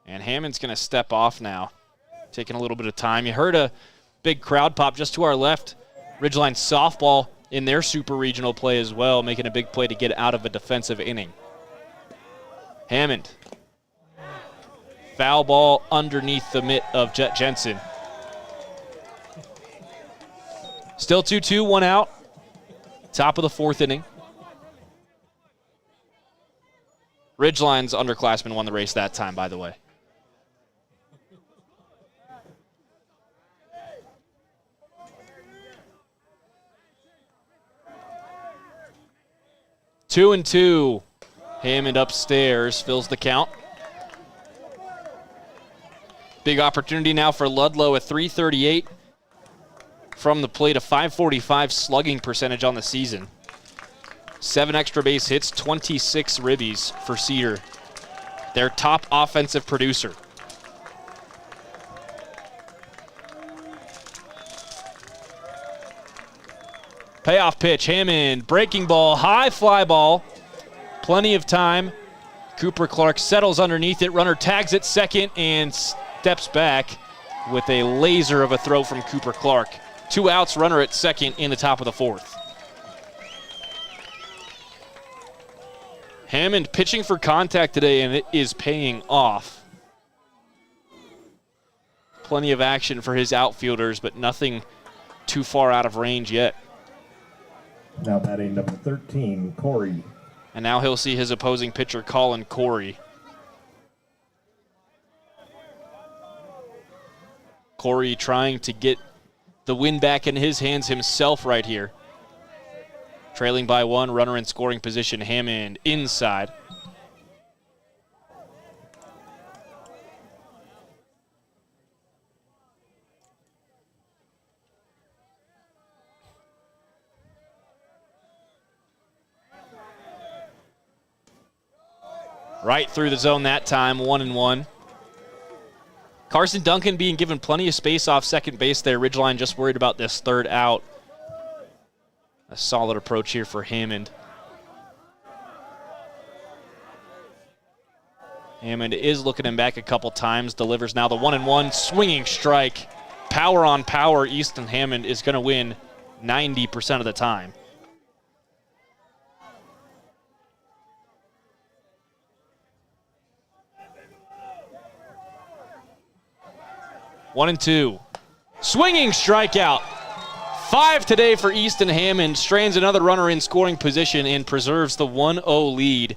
And Hammond's going to step off now, taking a little bit of time. You heard a big crowd pop just to our left. Ridgeline softball in their super regional play as well, making a big play to get out of a defensive inning. Hammond. Foul ball underneath the mitt of Jet Jensen. Still 2-2, 1 out. Top of the fourth inning. Ridgeline's underclassmen won the race that time, by the way. Two and two. Hammond upstairs fills the count. Big opportunity now for Ludlow at .338 from the plate, a .545 slugging percentage on the season. 7 extra base hits, 26 ribbies for Cedar, their top offensive producer. Payoff pitch, Hammond, breaking ball, high fly ball. Plenty of time. Cooper Clark settles underneath it. Runner tags at second and steps back with a laser of a throw from Cooper Clark. 2 outs, runner at second in the top of the fourth. Hammond pitching for contact today, and it is paying off. Plenty of action for his outfielders, but nothing too far out of range yet. Now batting number 13, Corey. And now he'll see his opposing pitcher, Colin Corey. Corey trying to get the win back in his hands himself right here. Trailing by 1, runner in scoring position, Hammond inside. Right through the zone that time, 1-1. Carson Duncan being given plenty of space off second base there. Ridgeline just worried about this third out. A solid approach here for Hammond. Hammond is looking him back a couple times. Delivers now the 1-1 swinging strike. Power on power. Easton Hammond is going to win 90% of the time. One and two. Swinging strikeout. 5 today for Easton Hammond. Strains another runner in scoring position and preserves the 1-0 lead.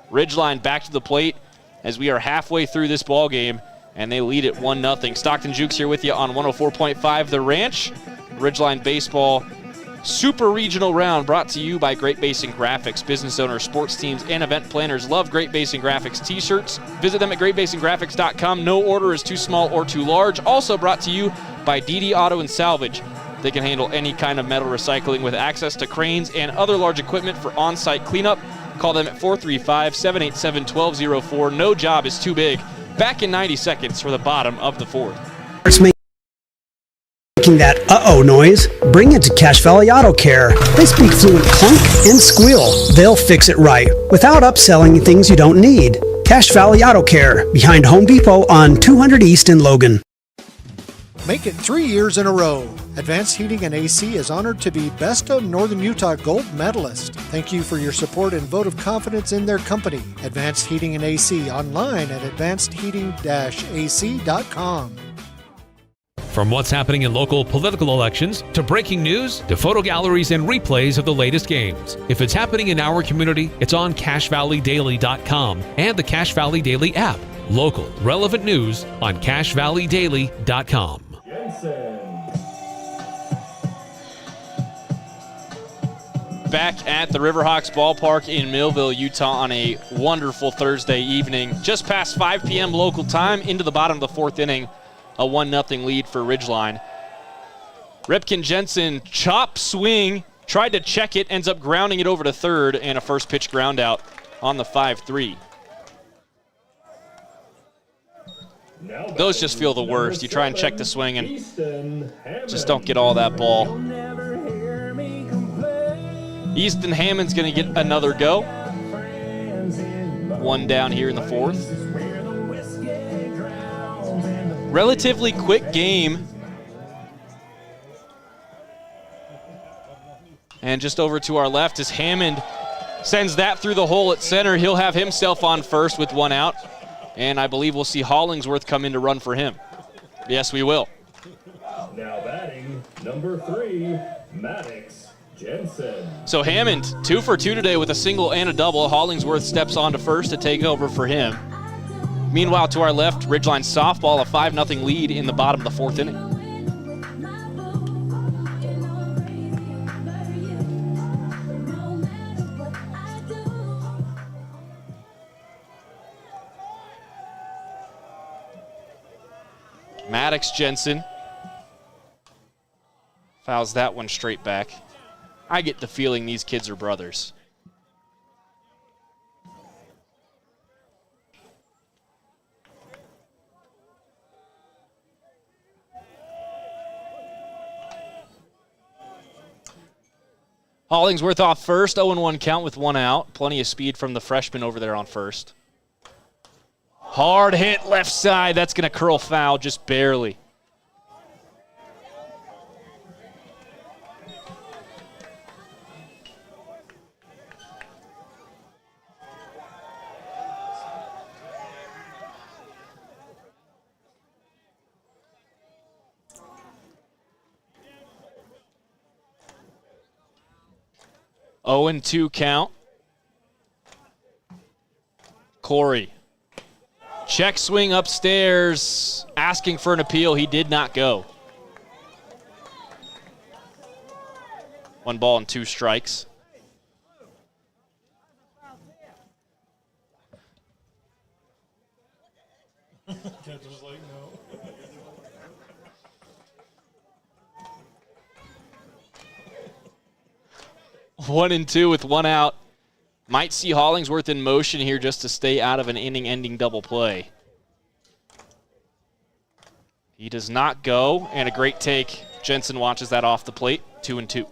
Ridgeline back to the plate as we are halfway through this ball game, and they lead it 1-0. Stockton Jukes here with you on 104.5 The Ranch. Ridgeline Baseball Super Regional Round brought to you by Great Basin Graphics. Business owners, sports teams, and event planners love Great Basin Graphics t-shirts. Visit them at greatbasingraphics.com. No order is too small or too large. Also brought to you by DD Auto and Salvage. They can handle any kind of metal recycling with access to cranes and other large equipment for on-site cleanup. Call them at 435-787-1204. No job is too big. Back in 90 seconds for the bottom of the fourth. Making that uh-oh noise? Bring it to Cache Valley Auto Care. They speak fluent clunk and squeal. They'll fix it right without upselling things you don't need. Cache Valley Auto Care, behind Home Depot on 200 East in Logan. Make it 3 years in a row. Advanced Heating and AC is honored to be Best of Northern Utah Gold Medalist. Thank you for your support and vote of confidence in their company. Advanced Heating and AC online at advancedheating-ac.com. From what's happening in local political elections, to breaking news, to photo galleries and replays of the latest games. If it's happening in our community, it's on CashValleyDaily.com and the Cache Valley Daily app. Local, relevant news on CashValleyDaily.com. Back at the Riverhawks ballpark in Millville, Utah on a wonderful Thursday evening. Just past 5 p.m. local time, into the bottom of the fourth inning, a 1-0 lead for Ridgeline. Ripken Jensen, chop swing, tried to check it, ends up grounding it over to third, and a first pitch ground out on the 5-3. Those just feel the worst. You try and check the swing and just don't get all that ball. Easton Hammond's going to get another go. One down here in the fourth. Relatively quick game. And just over to our left as Hammond sends that through the hole at center. He'll have himself on first with one out. And I believe we'll see Hollingsworth come in to run for him. Yes, we will. Now batting, number 3, Maddox Jensen. So Hammond, 2 for 2 today with a single and a double. Hollingsworth steps on to first to take over for him. Meanwhile, to our left, Ridgeline softball, a 5-0 lead in the bottom of the fourth inning. Maddox Jensen fouls that one straight back. I get the feeling these kids are brothers. Hollingsworth off first, 0-1 count with one out. Plenty of speed from the freshman over there on first. Hard hit left side. That's going to curl foul just barely. Oh, and 2 count. Corey. Check swing upstairs, asking for an appeal. He did not go. 1 ball and 2 strikes. Judge was like, no. 1-2 with 1 out. Might see Hollingsworth in motion here just to stay out of an inning-ending double play. He does not go, and a great take. Jensen watches that off the plate, 2-2.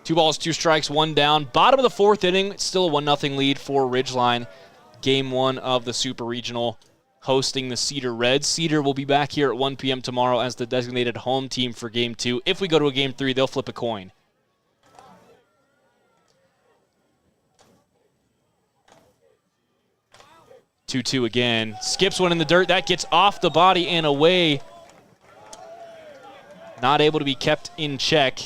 Two balls, 2 strikes, 1 down. Bottom of the fourth inning, it's still a 1-0 lead for Ridgeline. Game 1 of the Super Regional, hosting the Cedar Reds. Cedar will be back here at 1 p.m. tomorrow as the designated home team for Game 2. If we go to a Game 3, they'll flip a coin. Two again. Skips one in the dirt. That gets off the body and away. Not able to be kept in check.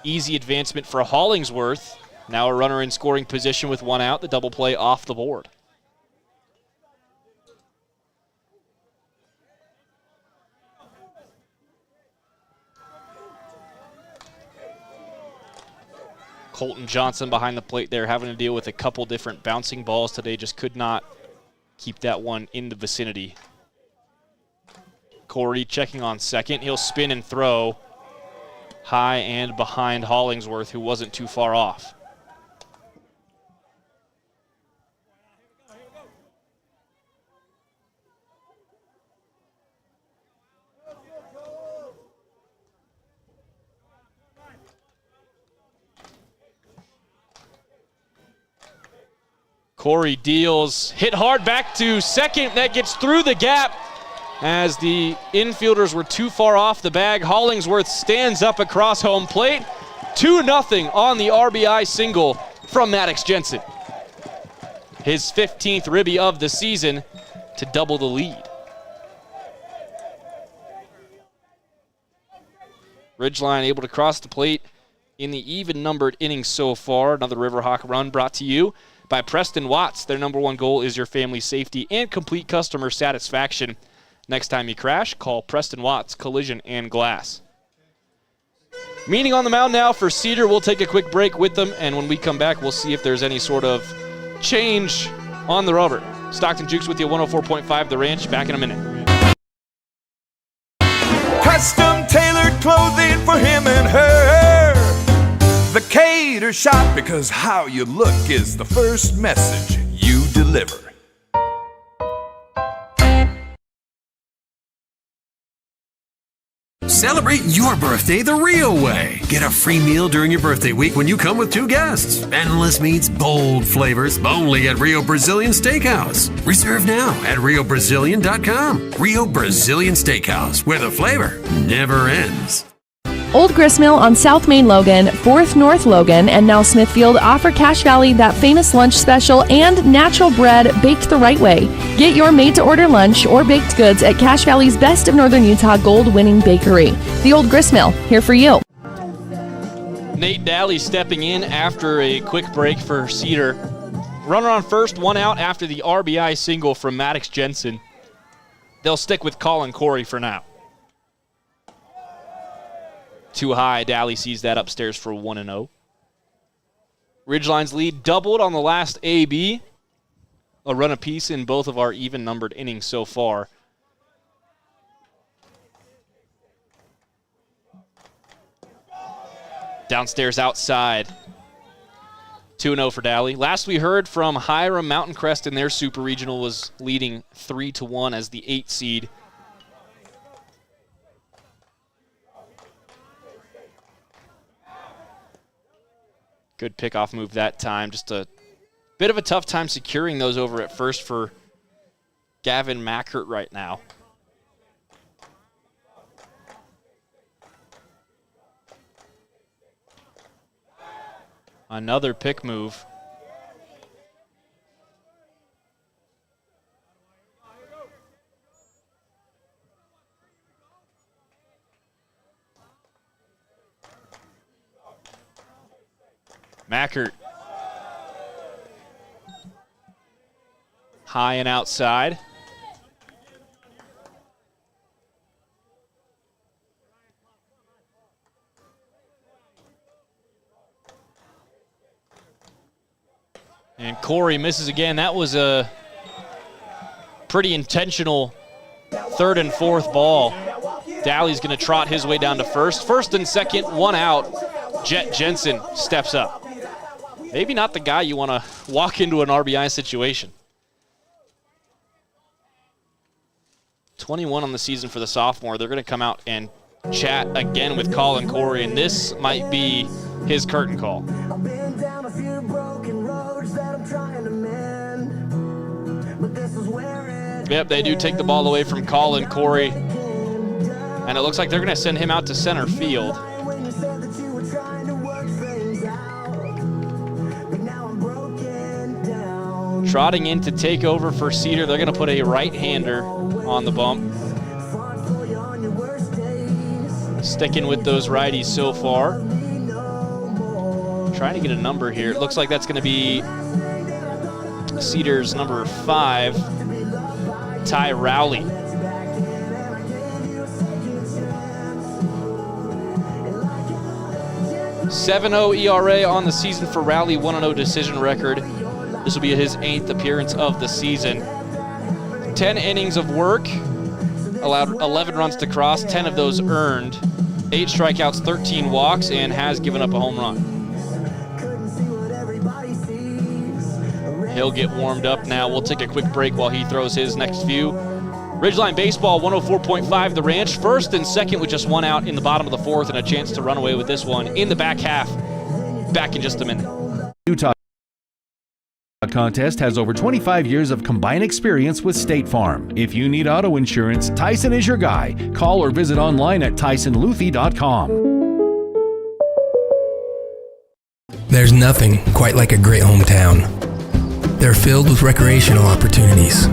Easy advancement for Hollingsworth. Now a runner in scoring position with 1 out. The double play off the board. Colton Johnson behind the plate there, having to deal with a couple different bouncing balls today. Just could not keep that one in the vicinity. Corey checking on second. He'll spin and throw high and behind Hollingsworth, who wasn't too far off. Corey deals, hit hard back to second. That gets through the gap as the infielders were too far off the bag. Hollingsworth stands up across home plate. 2-0 on the RBI single from Maddox Jensen. His 15th ribby of the season to double the lead. Ridgeline able to cross the plate in the even-numbered innings so far. Another Riverhawk run brought to you by Preston Watts. Their #1 goal is your family's safety and complete customer satisfaction. Next time you crash, call Preston Watts Collision and Glass. Meeting on the mound now for Cedar. We'll take a quick break with them, and when we come back, we'll see if there's any sort of change on the rubber. Stockton Jukes with you, 104.5 The Ranch. Back in a minute. Custom tailored clothing for him and her. The Cater Shop, because how you look is the first message you deliver. Celebrate your birthday the real way. Get a free meal during your birthday week when you come with 2 guests. Endless meats, bold flavors, only at Rio Brazilian Steakhouse. Reserve now at riobrazilian.com. Rio Brazilian Steakhouse, where the flavor never ends. Old Gristmill on South Main Logan, 4th North Logan, and now Smithfield offer Cache Valley that famous lunch special and natural bread baked the right way. Get your made-to-order lunch or baked goods at Cache Valley's Best of Northern Utah gold-winning bakery. The Old Gristmill, here for you. Nate Daly stepping in after a quick break for Cedar. Runner on first, 1 out after the RBI single from Maddox Jensen. They'll stick with Colin Corey for now. Too high. Daly sees that upstairs for 1-0. Ridgeline's lead doubled on the last AB. A run apiece in both of our even-numbered innings so far. Downstairs outside. 2-0 for Daly. Last we heard from Hiram, Mountain Crest in their Super Regional was leading 3-1 as the 8 seed. Good pickoff move that time. Just a bit of a tough time securing those over at first for Gavin Mackert right now. Another pick move. Mackert. High and outside. And Corey misses again. That was a pretty intentional 3rd and 4th ball. Daly's going to trot his way down to first. 1st and 2nd, 1 out. Jet Jensen steps up. Maybe not the guy you want to walk into an RBI situation. 21 on the season for the sophomore. They're going to come out and chat again with Colin Corey, and this might be his curtain call. Yep, they do take the ball away from Colin Corey, and it looks like they're going to send him out to center field. Trotting in to take over for Cedar. They're going to put a right-hander on the bump. Sticking with those righties so far. Trying to get a number here. It looks like that's going to be Cedar's number 5, Ty Rowley. .70 ERA on the season for Rowley, 1-0 decision record. This will be his 8th appearance of the season. 10 innings of work, allowed 11 runs to cross, 10 of those earned, 8 strikeouts, 13 walks, and has given up a home run. He'll get warmed up now. We'll take a quick break while he throws his next few. Ridgeline Baseball, 104.5 The Ranch. 1st and 2nd with just 1 out in the bottom of the 4th and a chance to run away with this one in the back half. Back in just a minute. Utah Contest has over 25 years of combined experience with State Farm. If you need auto insurance, Tyson is your guy. Call or visit online at tysonluthi.com. There's nothing quite like a great hometown. They're filled with recreational opportunities,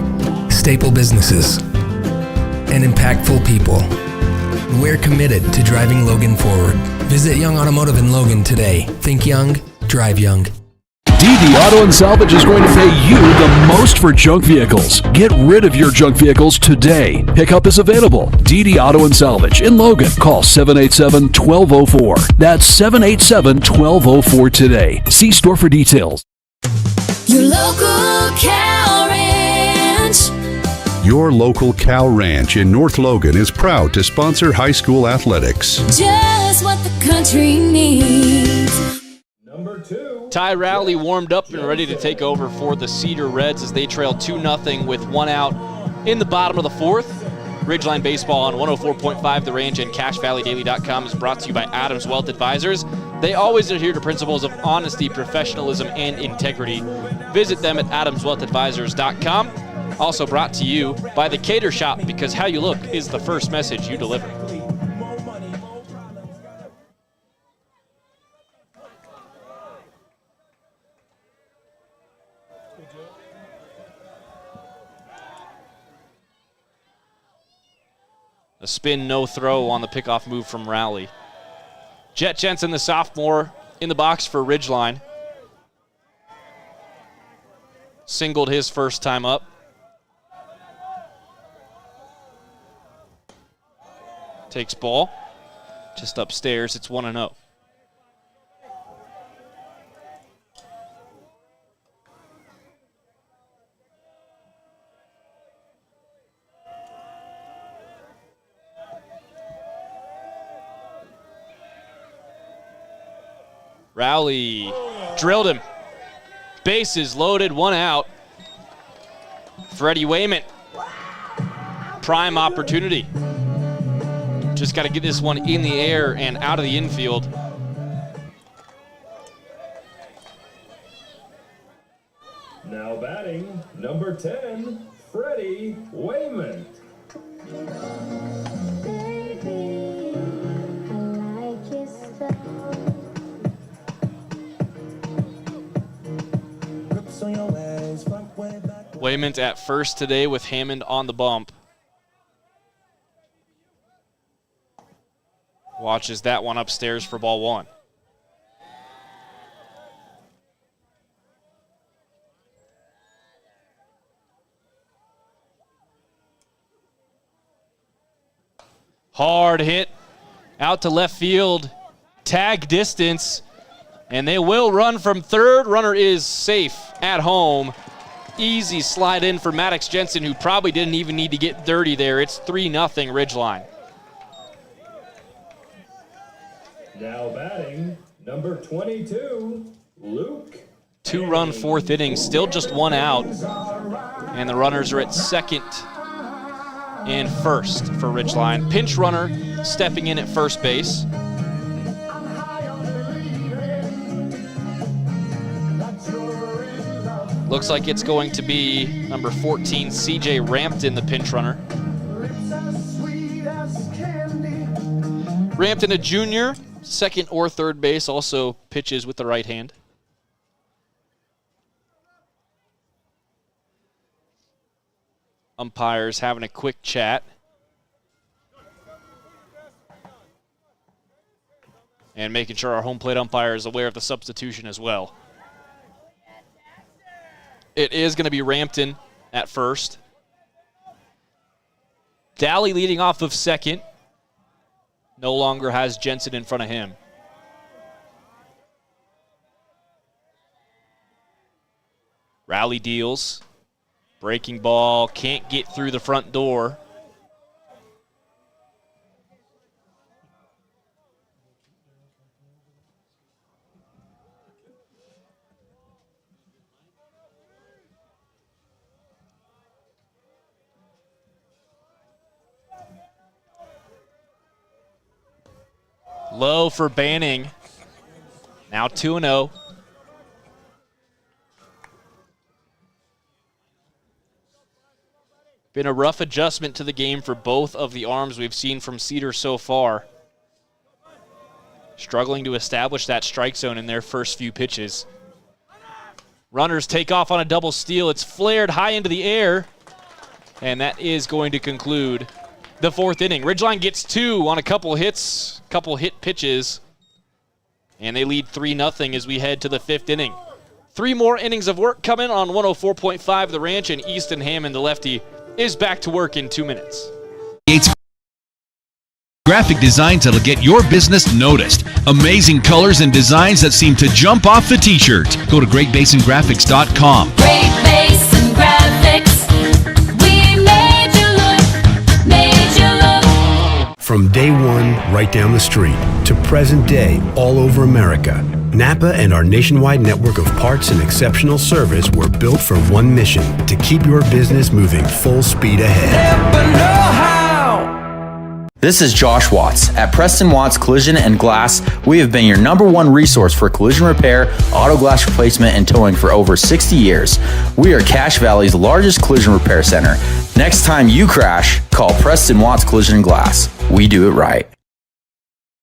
staple businesses, and impactful people. We're committed to driving Logan forward. Visit Young Automotive in Logan today. Think young, drive young. DD Auto and Salvage is going to pay you the most for junk vehicles. Get rid of your junk vehicles today. Pickup is available. DD Auto and Salvage in Logan. Call 787-1204. That's 787-1204 today. See store for details. Your local cow ranch. Your local cow ranch in North Logan is proud to sponsor high school athletics. Just what the country needs. Ty Rowley warmed up and ready to take over for the Cedar Reds as they trail 2-0 with one out in the bottom of the fourth. Ridgeline Baseball on 104.5 The Range and CashValleyDaily.com is brought to you by Adams Wealth Advisors. They always adhere to principles of honesty, professionalism, and integrity. Visit them at AdamsWealthAdvisors.com. Also brought to you by the Cater Shop, because how you look is the first message you deliver. A spin, no throw on the pickoff move from Rowley. Jet Jensen, the sophomore, in the box for Ridgeline. Singled his first time up. Takes ball. Just upstairs, it's 1-0. Rowley drilled him. Bases loaded, one out. Freddie Wayman. Prime opportunity. Just got to get this one in the air and out of the infield. Now batting, number 10, Freddie Wayman. Wayman's at first today with Hammond on the bump. Watches that one upstairs for ball one. Hard hit out to left field. Tag distance. And they will run from third. Runner is safe at home. Easy slide in for Maddox Jensen, who probably didn't even need to get dirty there. It's 3-0 Ridgeline. Now batting, number 22, Luke. Two-run fourth inning, still just one out. And the runners are at second and first for Ridgeline. Pinch runner stepping in at first base. Looks like it's going to be number 14, CJ Rampton, the pinch runner. Rampton, a junior, second or third base, also pitches with the right hand. Umpires having a quick chat. And making sure our home plate umpire is aware of the substitution as well. It is going to be Rampton at first. Dally leading off of second. No longer has Jensen in front of him. Rowley deals. Breaking ball, can't get through the front door. Low for Banning. Now 2-0. Been a rough adjustment to the game for both of the arms we've seen from Cedar so far. Struggling to establish that strike zone in their first few pitches. Runners take off on a double steal. It's flared high into the air. And that is going to conclude the fourth inning. Ridgeline gets 2 on a couple hits, couple hit pitches. And they lead 3-0 as we head to the fifth inning. 3 more innings of work coming on 104.5 The Ranch, and Easton Hammond, the lefty, is back to work in 2 minutes. Graphic designs that'll get your business noticed. Amazing colors and designs that seem to jump off the t-shirt. Go to GreatBasinGraphics.com. Great Basin Graphics. We made you look. From day one, right down the street, to present day, all over America, Napa and our nationwide network of parts and exceptional service were built for one mission: to keep your business moving full speed ahead. This is Josh Watts. At Preston Watts Collision and Glass, we have been your #1 resource for collision repair, auto glass replacement, and towing for over 60 years. We are Cache Valley's largest collision repair center. Next time you crash, call Preston Watts Collision and Glass. We do it right.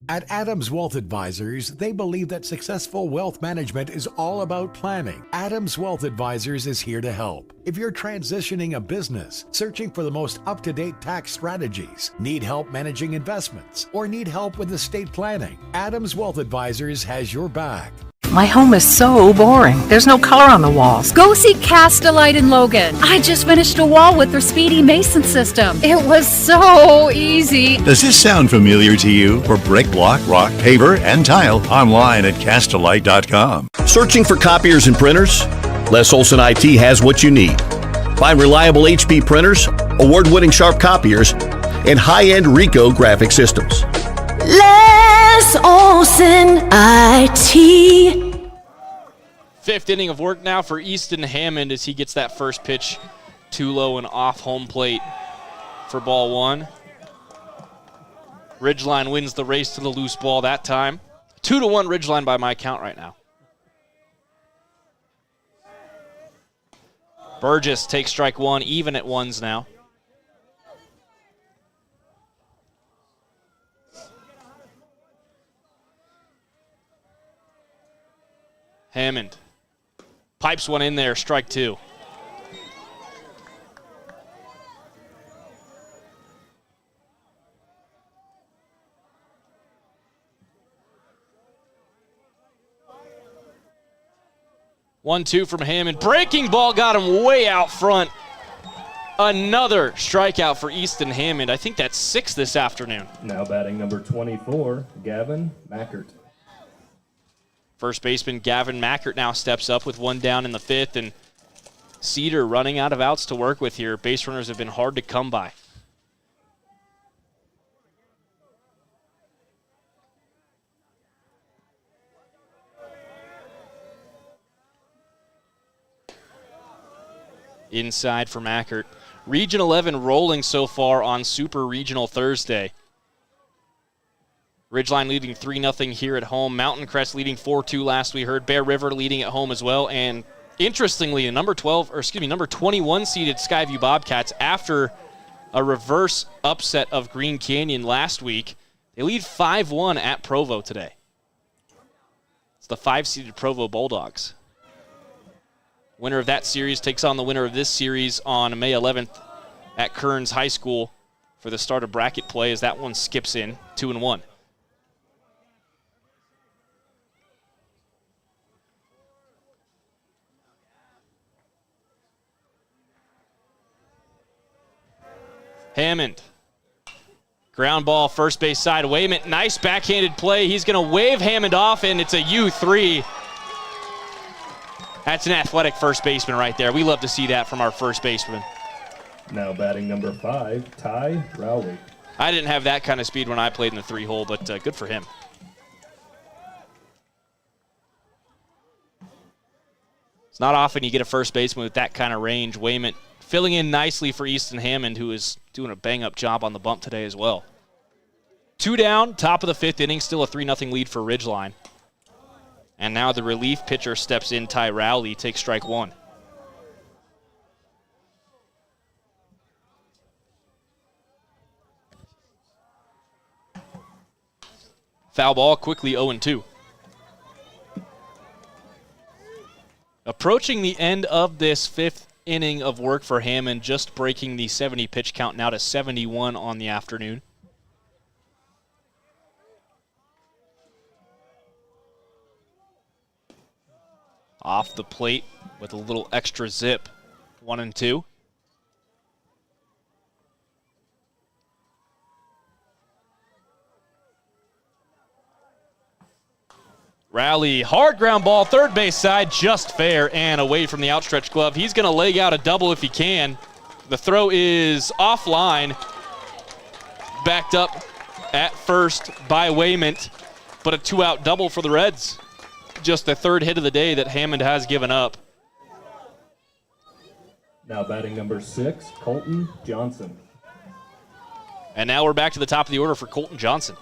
At Adams Wealth Advisors, they believe that successful wealth management is all about planning. Adams Wealth Advisors is here to help. If you're transitioning a business, searching for the most up-to-date tax strategies, need help managing investments, or need help with estate planning, Adams Wealth Advisors has your back. My home is so boring. There's no color on the walls. Go see Cast-A-Lite in Logan. I just finished a wall with their Speedy Mason system. It was so easy. Does this sound familiar to you? For brick, block, rock, paver, and tile, online at Castelite.com. Searching for copiers and printers? Les Olson IT has what you need. Find reliable HP printers, award-winning sharp copiers, and high-end Ricoh graphic systems. Les Olson IT. Fifth inning of work now for Easton Hammond as he gets that first pitch too low and off home plate for ball 1. Ridgeline wins the race to the loose ball that time. 2-1 Ridgeline by my count right now. Burgess takes strike 1, even at 1s now. Hammond pipes one in there, strike 2. One, 2 from Hammond. Breaking ball got him way out front. Another strikeout for Easton Hammond. I think that's 6 this afternoon. Now batting number 24, Gavin Mackert. First baseman Gavin Mackert now steps up with 1 down in the 5th, and Cedar running out of outs to work with here. Base runners have been hard to come by. Inside for Mackert. Region 11 rolling so far on Super Regional Thursday. Ridgeline leading 3-0 here at home. Mountain Crest leading 4-2 last we heard. Bear River leading at home as well. And interestingly, number 21 seeded Skyview Bobcats, after a reverse upset of Green Canyon last week, they lead 5-1 at Provo today. It's the 5-seeded Provo Bulldogs. Winner of that series takes on the winner of this series on May 11th at Kearns High School for the start of bracket play, as that one skips in 2-1. Hammond. Ground ball, first base side. Wayman, nice backhanded play. He's going to wave Hammond off, and it's a U3. That's an athletic first baseman right there. We love to see that from our first baseman. Now batting number 5, Ty Rowley. I didn't have that kind of speed when I played in the 3-hole, but good for him. It's not often you get a first baseman with that kind of range. Wayman filling in nicely for Easton Hammond, who is doing a bang-up job on the bump today as well. 2 down, top of the 5th inning, still a 3-0 lead for Ridgeline. And now the relief pitcher steps in, Ty Rowley, takes strike 1. Foul ball, quickly 0-2. Approaching the end of this 5th inning of work for Hammond, just breaking the 70 pitch count now to 71 on the afternoon. Off the plate with a little extra zip, 1-2. Rally, hard ground ball, third base side, just fair and away from the outstretched glove. He's going to leg out a double if he can. The throw is offline, backed up at first by Waymont, but a 2-out double for the Reds. Just the 3rd hit of the day that Hammond has given up. Now batting number 6, Colton Johnson. And now we're back to the top of the order for Colton Johnson.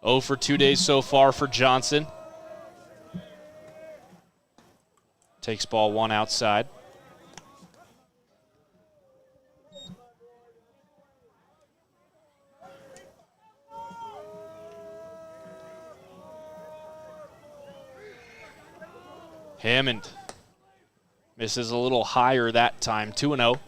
Oh for 2 days so far for Johnson. Takes ball 1 outside. Hammond misses a little higher that time, 2-0.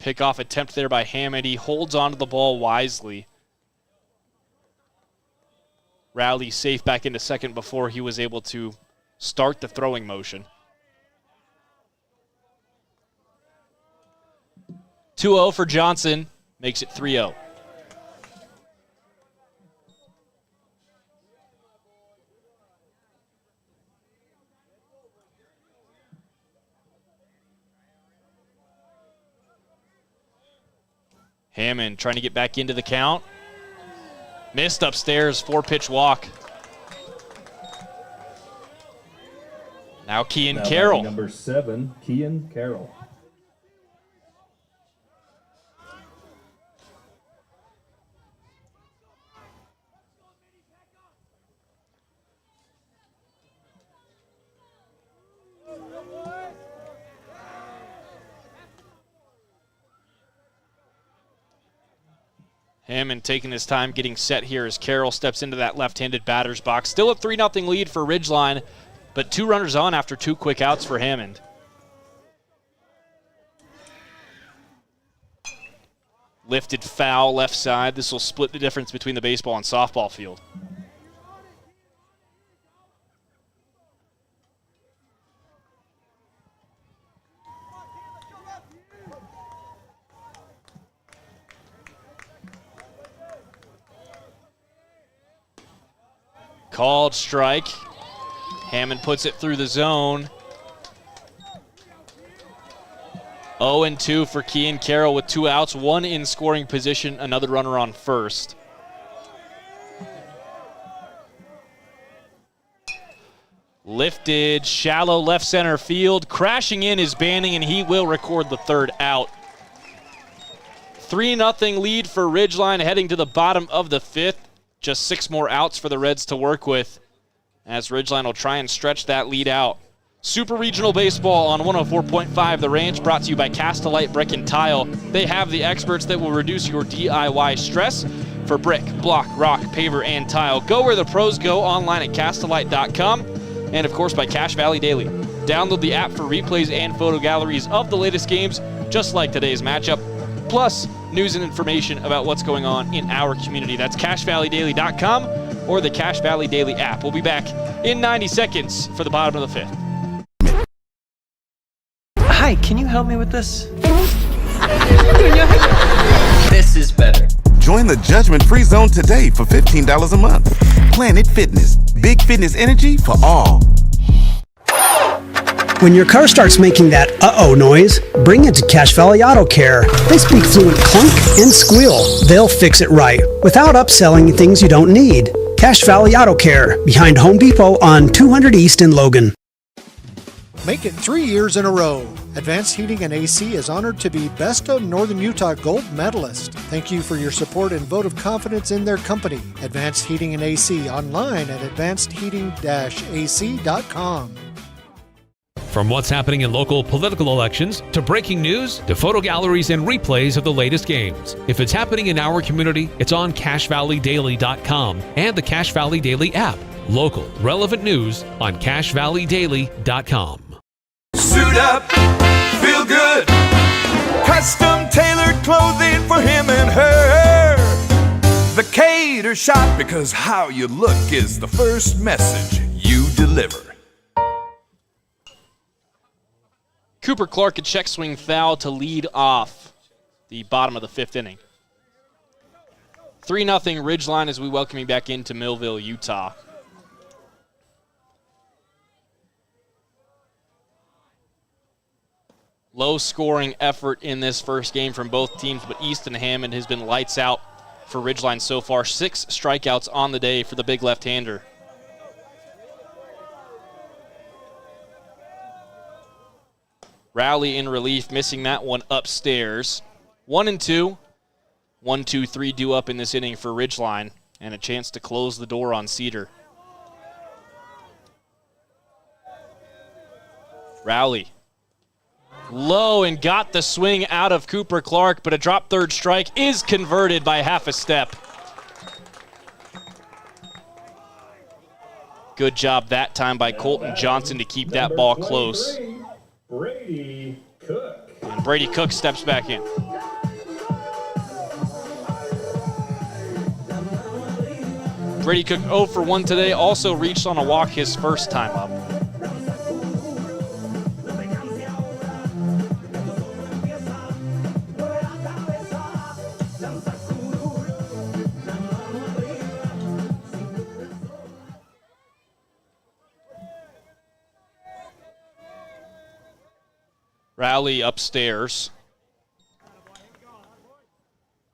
Pickoff attempt there by Hammond. He holds onto the ball wisely. Rowley safe back into second before he was able to start the throwing motion. 2-0 for Johnson, makes it 3-0. Hammond trying to get back into the count. Missed upstairs, 4-pitch walk. Now Kean Carroll. Number 7, Kean Carroll. Hammond taking his time getting set here as Carroll steps into that left-handed batter's box. Still a 3-0 lead for Ridgeline, but 2 runners on after 2 quick outs for Hammond. Lifted foul left side. This will split the difference between the baseball and softball field. Called strike. Hammond puts it through the zone. 0-2 for Kean Carroll with 2 outs, 1 in scoring position, another runner on first. Lifted, shallow left center field. Crashing in is Banning, and he will record the 3rd out. 3-0 lead for Ridgeline heading to the bottom of the 5th. Just 6 more outs for the Reds to work with as Ridgeline will try and stretch that lead out. Super Regional Baseball on 104.5 The Ranch, brought to you by Castelite Brick and Tile. They have the experts that will reduce your DIY stress for brick, block, rock, paver, and tile. Go where the pros go, online at Castelite.com, and of course by Cache Valley Daily. Download the app for replays and photo galleries of the latest games, just like today's matchup, plus news and information about what's going on in our community. That's CacheValleyDaily.com or the Cache Valley Daily app. We'll be back in 90 seconds for the bottom of the 5th. Hi, can you help me with this? This is better. Join the judgment-free zone today for $15 a month. Planet Fitness. Big fitness energy for all. When your car starts making that uh-oh noise, bring it to Cache Valley Auto Care. They speak fluent clunk and squeal. They'll fix it right without upselling things you don't need. Cache Valley Auto Care, behind Home Depot on 200 East in Logan. Make it 3 years in a row. Advanced Heating and AC is honored to be Best of Northern Utah Gold Medalist. Thank you for your support and vote of confidence in their company. Advanced Heating and AC, online at advancedheating-ac.com. From what's happening in local political elections, to breaking news, to photo galleries and replays of the latest games. If it's happening in our community, it's on CacheValleyDaily.com and the Cache Valley Daily app. Local, relevant news on CacheValleyDaily.com. Suit up, feel good. Custom tailored clothing for him and her. The Cedar shop, because how you look is the first message you deliver. Cooper Clark, a check swing foul to lead off the bottom of the 5th inning. 3-0 Ridgeline as we welcome you back into Millville, Utah. Low-scoring effort in this first game from both teams, but Easton Hammond has been lights out for Ridgeline so far. 6 strikeouts on the day for the big left-hander. Rowley in relief, missing that one upstairs. 1-2. 1-2-3 due up in this inning for Ridgeline, and a chance to close the door on Cedar. Rowley. Low and got the swing out of Cooper Clark, but a drop third strike is converted by half a step. Good job that time by Colton Johnson to keep that ball close. Brady Cook. And Brady Cook steps back in. Brady Cook 0 for 1 today, also reached on a walk his first time up. Rowley upstairs.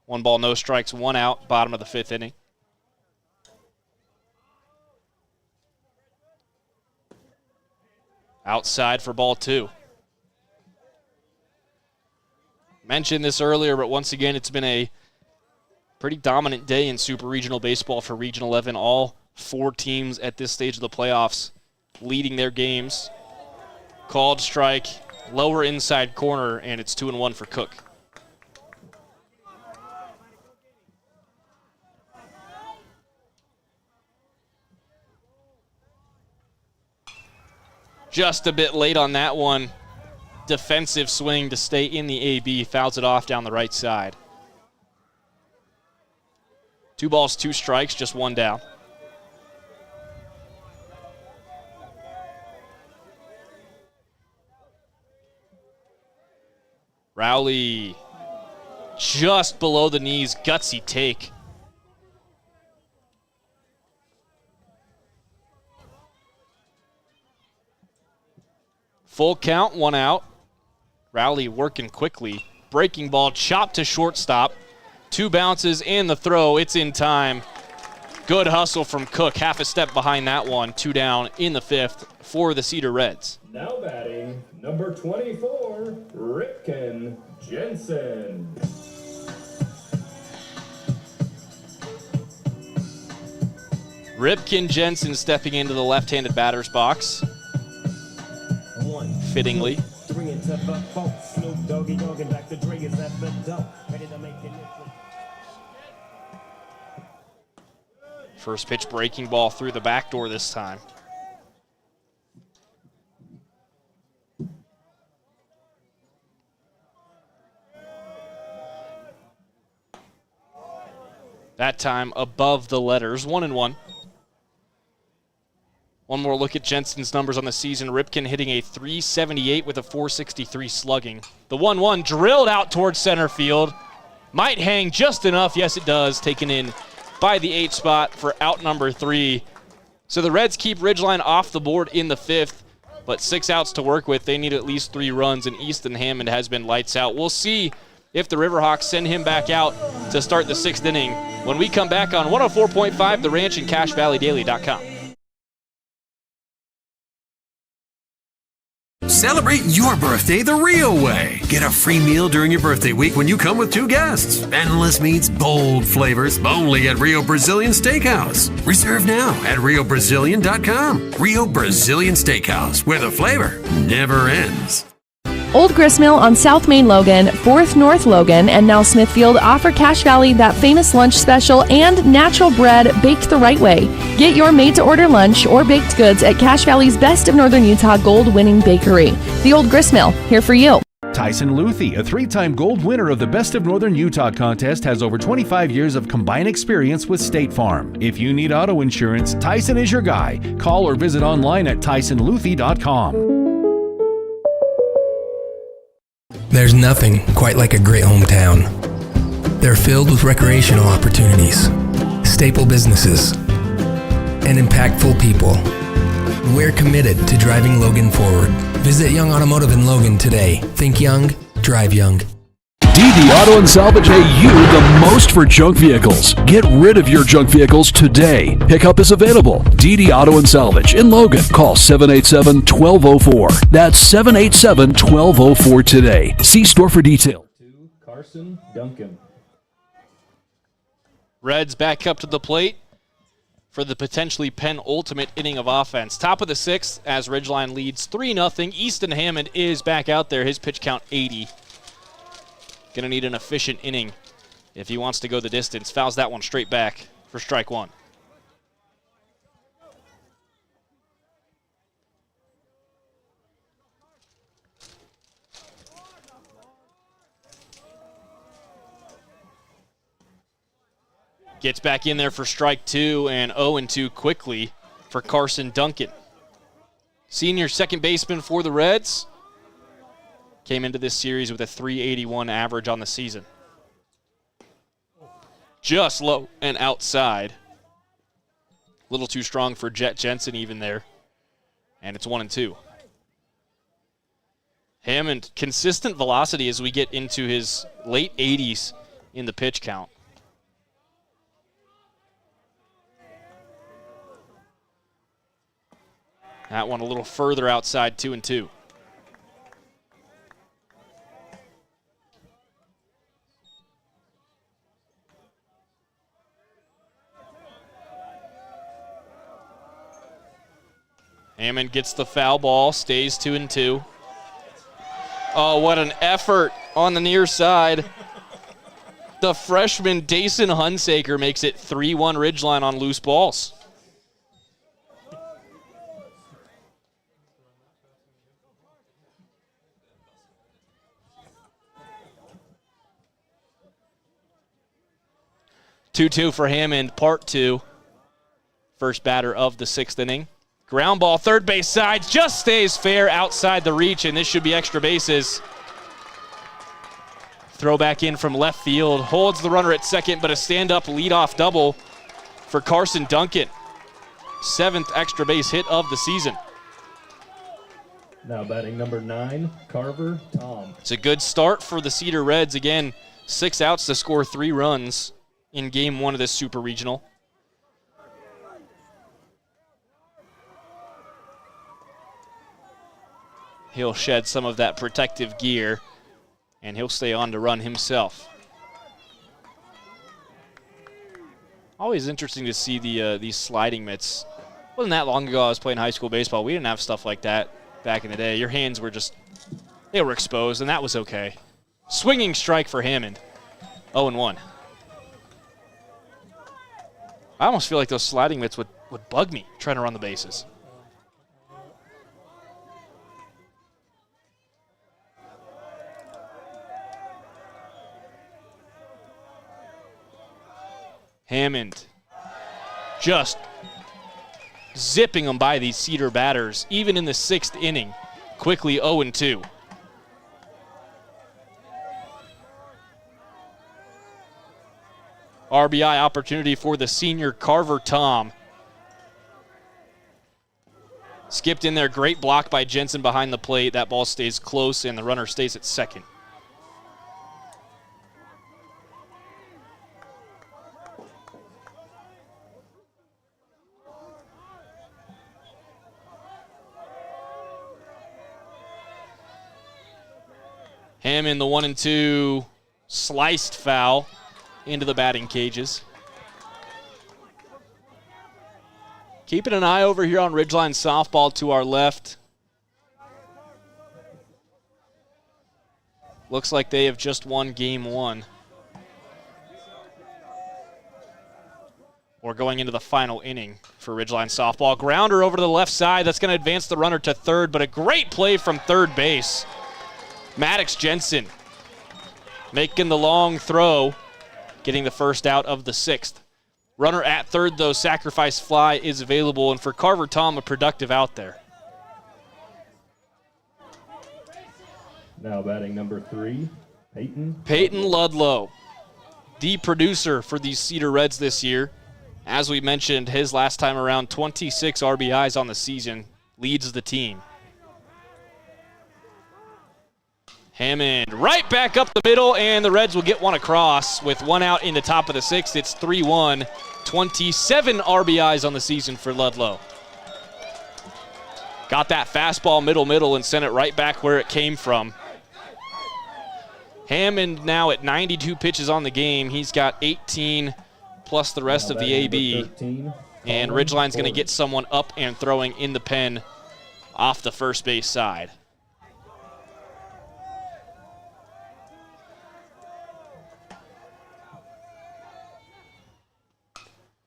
1 ball, no strikes, 1 out, bottom of the 5th inning. Outside for ball 2. Mentioned this earlier, but once again, it's been a pretty dominant day in Super Regional Baseball for Region 11. All 4 teams at this stage of the playoffs leading their games. Called strike, lower inside corner, and it's 2-1 for Cook. Just a bit late on that one. Defensive swing to stay in the AB. Fouls it off down the right side. 2 balls, 2 strikes, just 1 down. Rowley just below the knees, gutsy take. Full count, 1 out. Rowley working quickly. Breaking ball, chopped to shortstop. 2 bounces and the throw. It's in time. Good hustle from Cook. Half a step behind that one. 2 down in the 5th for the Cedar Reds. Now batting, number 24, Ripken Jensen. Ripken Jensen stepping into the left-handed batter's box. Fittingly. First pitch breaking ball through the back door this time. That time above the letters, 1-1. One more look at Jensen's numbers on the season. Ripken hitting a .378 with a .463 slugging. The 1-1 drilled out towards center field. Might hang just enough. Yes, it does. Taken in by the 8 spot for out number 3. So the Reds keep Ridgeline off the board in the 5th. but 6 outs to work with. They need at least 3 runs, and Easton Hammond has been lights out. We'll see if the Riverhawks send him back out to start the 6th inning when we come back on 104.5 The Ranch and CashValleyDaily.com. Celebrate your birthday the real way. Get a free meal during your birthday week when you come with 2 guests. Endless meats, bold flavors, only at Rio Brazilian Steakhouse. Reserve now at RioBrazilian.com. Rio Brazilian Steakhouse, where the flavor never ends. Old Gristmill on South Main Logan, 4th North Logan, and now Smithfield offer Cache Valley that famous lunch special and natural bread baked the right way. Get your made-to-order lunch or baked goods at Cache Valley's Best of Northern Utah gold-winning bakery. The Old Gristmill, here for you. Tyson Luthi, a 3-time gold winner of the Best of Northern Utah contest, has over 25 years of combined experience with State Farm. If you need auto insurance, Tyson is your guy. Call or visit online at TysonLuthi.com. There's nothing quite like a great hometown. They're filled with recreational opportunities, staple businesses, and impactful people. We're committed to driving Logan forward. Visit Young Automotive in Logan today. Think young, drive young. DD Auto and Salvage pay you the most for junk vehicles. Get rid of your junk vehicles today. Pickup is available. DD Auto and Salvage in Logan. Call 787-1204. That's 787-1204 today. See store for detail. Carson Duncan. Reds back up to the plate for the potentially penultimate inning of offense. Top of the 6th as Ridgeline leads 3-0. Easton Hammond is back out there. His pitch count 80. Going to need an efficient inning if he wants to go the distance. Fouls that one straight back for strike 1. Gets back in there for strike 2 and 0-2 quickly for Carson Duncan. Senior second baseman for the Reds. Came into this series with a .381 average on the season. Just low and outside. A little too strong for Jet Jensen even there. And it's 1-2. Hammond, consistent velocity as we get into his late 80s in the pitch count. That one a little further outside, 2-2. Hammond gets the foul ball, stays 2-2. Oh, what an effort on the near side. The freshman Dason Hunsaker makes it 3-1 Ridgeline on loose balls. Two for Hammond, part 2. First batter of the 6th inning. Ground ball, third base side, just stays fair outside the reach, and this should be extra bases. Throw back in from left field, holds the runner at second, but a stand-up leadoff double for Carson Duncan. 7th extra base hit of the season. Now batting number 9, Carver Tom. It's a good start for the Cedar Reds. Again, 6 outs to score 3 runs in game 1 of this Super Regional. He'll shed some of that protective gear, and he'll stay on to run himself. Always interesting to see these sliding mitts. Wasn't that long ago I was playing high school baseball. We didn't have stuff like that back in the day. Your hands were they were exposed, and that was okay. Swinging strike for Hammond, 0-1. I almost feel like those sliding mitts would bug me trying to run the bases. Hammond just zipping them by these Cedar batters, even in the 6th inning. Quickly 0-2. RBI opportunity for the senior Carver Tom. Skipped in there. Great block by Jensen behind the plate. That ball stays close, and the runner stays at second. Hammond, the 1-2, sliced foul into the batting cages. Keeping an eye over here on Ridgeline softball to our left. Looks like they have just won game 1. We're going into the final inning for Ridgeline softball. Grounder over to the left side. That's going to advance the runner to third, but a great play from third base. Maddox Jensen making the long throw, getting the first out of the 6th. Runner at third, though, sacrifice fly is available, and for Carver Tom, a productive out there. Now batting number 3, Peyton. Peyton Ludlow, the producer for these Cedar Reds this year. As we mentioned, his last time around, 26 RBIs on the season, leads the team. Hammond right back up the middle, and the Reds will get one across with one out in the top of the 6th. It's 3-1. 27 RBIs on the season for Ludlow. Got that fastball middle, and sent it right back where it came from. Hammond now at 92 pitches on the game. He's got 18 plus the rest of the AB. 13, and Ridgeline's going to get someone up and throwing in the pen off the first base side.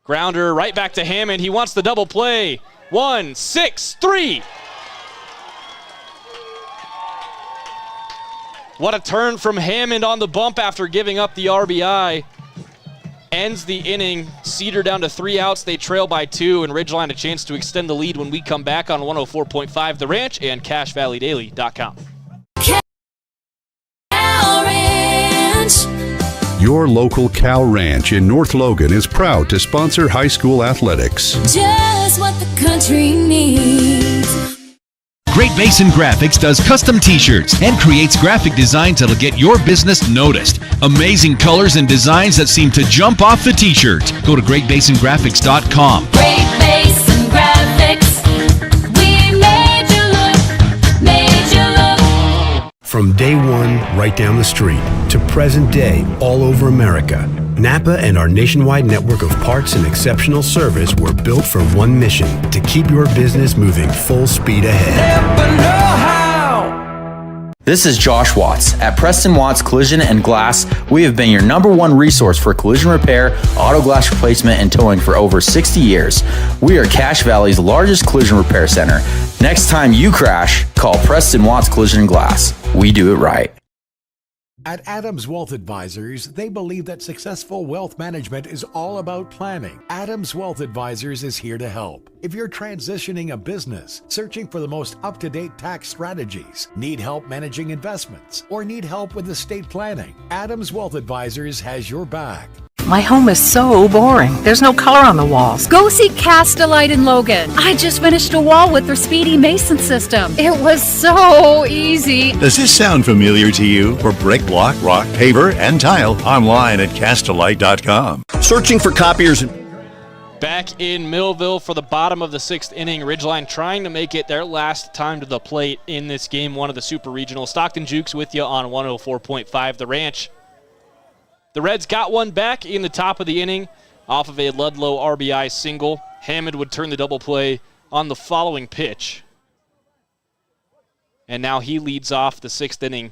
Grounder right back to Hammond. He wants the double play. 1, 6, 3. What a turn from Hammond on the bump after giving up the RBI. Ends the inning. Cedar down to 3 outs. They trail by 2, and Ridgeline a chance to extend the lead when we come back on 104.5 The Ranch and CashValleyDaily.com. Your local Cal Ranch in North Logan is proud to sponsor high school athletics. Just what the country needs. Great Basin Graphics does custom t-shirts and creates graphic designs that'll get your business noticed. Amazing colors and designs that seem to jump off the t-shirt. Go to GreatBasinGraphics.com. Great Basin Graphics. We made you look. From day one, right down the street, to present day, all over America, Napa and our nationwide network of parts and exceptional service were built for one mission: to keep your business moving full speed ahead. This is Josh Watts. At Preston Watts Collision and Glass, we have been your #1 resource for collision repair, auto glass replacement, and towing for over 60 years. We are Cache Valley's largest collision repair center. Next time you crash, call Preston Watts Collision and Glass. We do it right. At Adams Wealth Advisors, they believe that successful wealth management is all about planning. Adams Wealth Advisors is here to help. If you're transitioning a business, searching for the most up-to-date tax strategies, need help managing investments, or need help with estate planning, Adams Wealth Advisors has your back. My home is so boring. There's no color on the walls. Go see Cast-A-Lite in Logan. I just finished a wall with their Speedy Mason system. It was so easy. Does this sound familiar to you? For brick, block, rock, paver, and tile, online at Castelite.com. Searching for copiers. Back in Millville for the bottom of the 6th inning. Ridgeline trying to make it their last time to the plate in this game 1 of the Super Regional. Stockton Jukes with you on 104.5 The Ranch. The Reds got one back in the top of the inning off of a Ludlow RBI single. Hammond would turn the double play on the following pitch. And now he leads off the 6th inning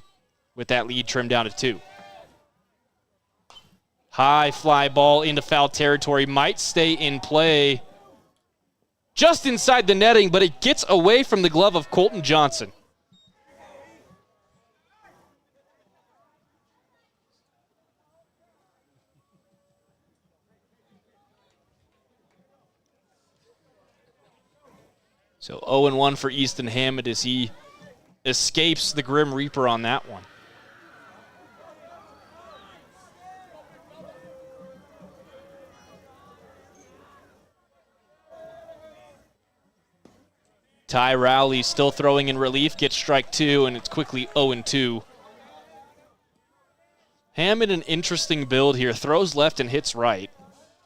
with that lead trimmed down to 2. High fly ball into foul territory. Might stay in play just inside the netting, but it gets away from the glove of Colton Johnson. So 0-1 for Easton Hammond as he escapes the Grim Reaper on that one. Ty Rowley still throwing in relief, gets strike 2, and it's quickly 0-2. Hammond, an interesting build here. Throws left and hits right.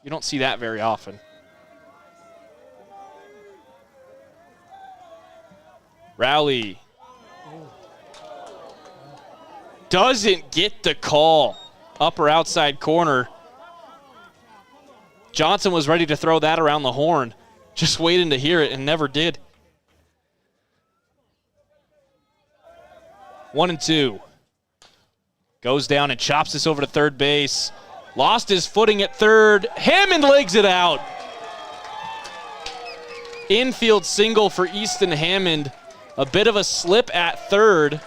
You don't see that very often. Rowley doesn't get the call. Upper outside corner. Johnson was ready to throw that around the horn. Just waiting to hear it and never did. 1-2. Goes down and chops this over to third base. Lost his footing at third. Hammond legs it out. Infield single for Easton Hammond. A bit of a slip at third.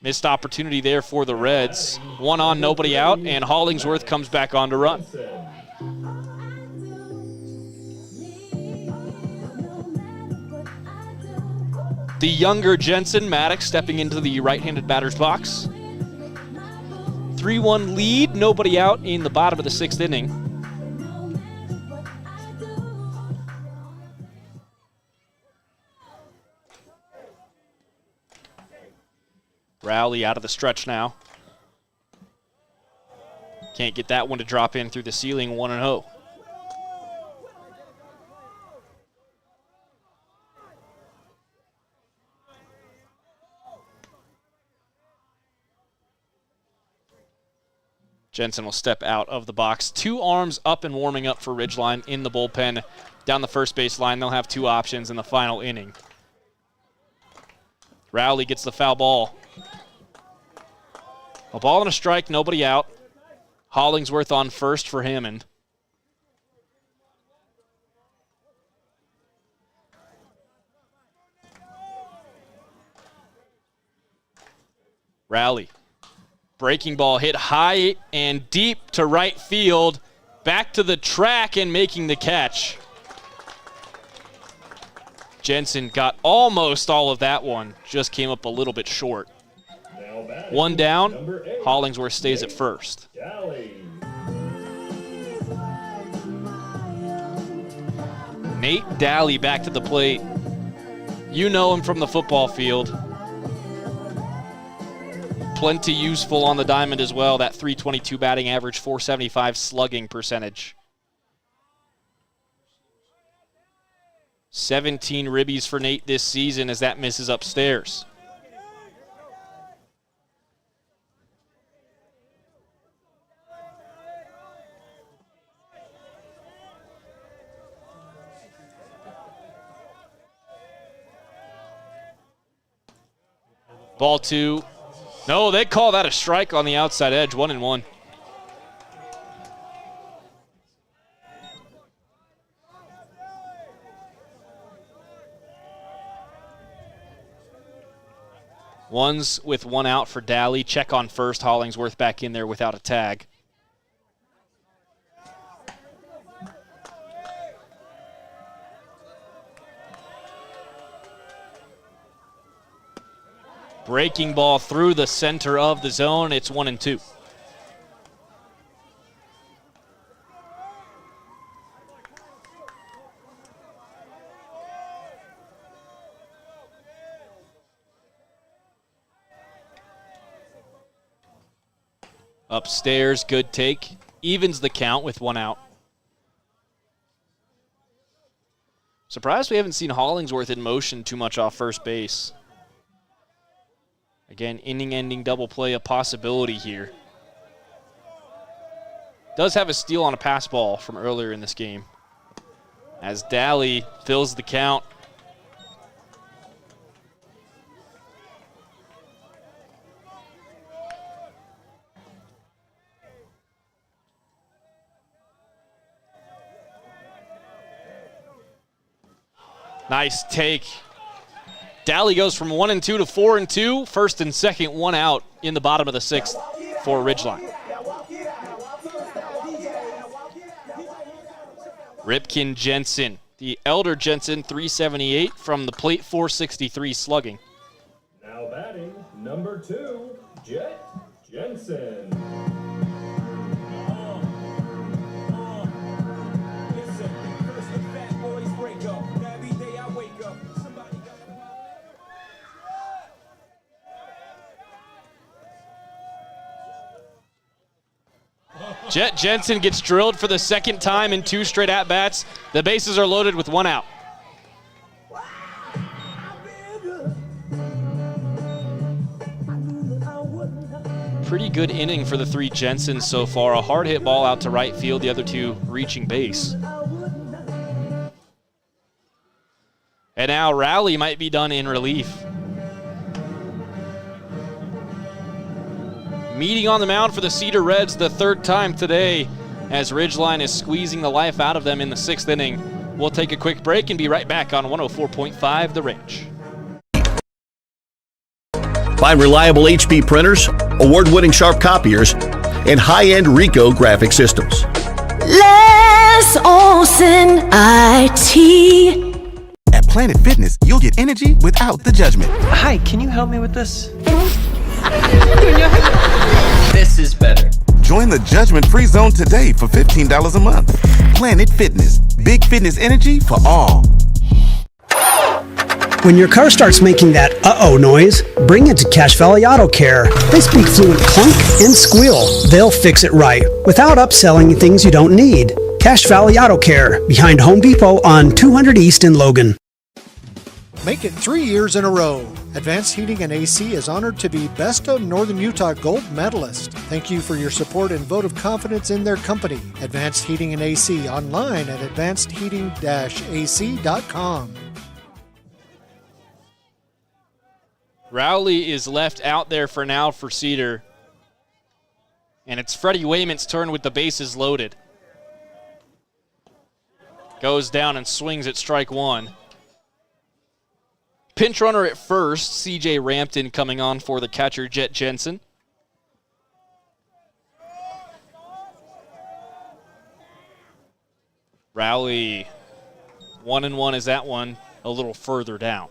Missed opportunity there for the Reds. One on, nobody out, and Hollingsworth comes back on to run. The younger Jensen, Maddox stepping into the right-handed batter's box. 3-1 lead, nobody out in the bottom of the 6th inning. Rowley out of the stretch now. Can't get that one to drop in through the ceiling, 1-0. Jensen will step out of the box. 2 arms up and warming up for Ridgeline in the bullpen. Down the first base line, they'll have 2 options in the final inning. Rowley gets the foul ball. A ball and a strike, nobody out. Hollingsworth on first for Hammond. Rowley. Breaking ball hit high and deep to right field. Back to the track and making the catch. Jensen got almost all of that one. Just came up a little bit short. One down. Hollingsworth stays at first. Nate Daly back to the plate. You know him from the football field. Plenty useful on the diamond as well. That .322 batting average, .475 slugging percentage. 17 ribbies for Nate this season as that misses upstairs. Ball 2. No, they call that a strike on the outside edge, 1-1. Ones with 1 out for Daly. Check on first. Hollingsworth back in there without a tag. Breaking ball through the center of the zone. It's 1-2. Upstairs, good take. Evens the count with 1 out. Surprised we haven't seen Hollingsworth in motion too much off first base. Again, inning-ending double play, a possibility here. Does have a steal on a pass ball from earlier in this game. As Daly fills the count. Nice take. Daly goes from 1-2 to 4-2. First and second, 1 out in the bottom of the 6th for Ridgeline. Ripken Jensen, the elder Jensen, 378 from the plate, 463 slugging. Now batting, number 2, Jet Jensen. Listen, first the fat boys break up. Jet Jensen gets drilled for the second time in 2 straight at-bats. The bases are loaded with 1 out. Pretty good inning for the 3 Jensens so far. A hard hit ball out to right field, the other 2 reaching base. And now Rowley might be done in relief. Meeting on the mound for the Cedar Reds the 3rd time today as Ridgeline is squeezing the life out of them in the 6th inning. We'll take a quick break and be right back on 104.5 The Range. Find reliable HP printers, award-winning sharp copiers, and high-end Ricoh graphic systems. Les Olson IT. At Planet Fitness, you'll get energy without the judgment. Hi, can you help me with this? This is better. Join the judgment-free zone today for $15 a month. Planet Fitness. Big fitness energy for all. When your car starts making that uh-oh noise, bring it to Cache Valley Auto Care. They speak fluent clunk and squeal. They'll fix it right without upselling things you don't need. Cache Valley Auto Care, behind Home Depot on 200 East in Logan. Make it 3 years in a row. Advanced Heating and AC is honored to be Best of Northern Utah Gold Medalist. Thank you for your support and vote of confidence in their company. Advanced Heating and AC, online at advancedheating-ac.com. Rowley is left out there for now for Cedar. And it's Freddie Wayman's turn with the bases loaded. Goes down and swings at strike 1. Pinch runner at first, C.J. Rampton coming on for the catcher, Jet Jensen. Rowley, 1-1 is that one, a little further down.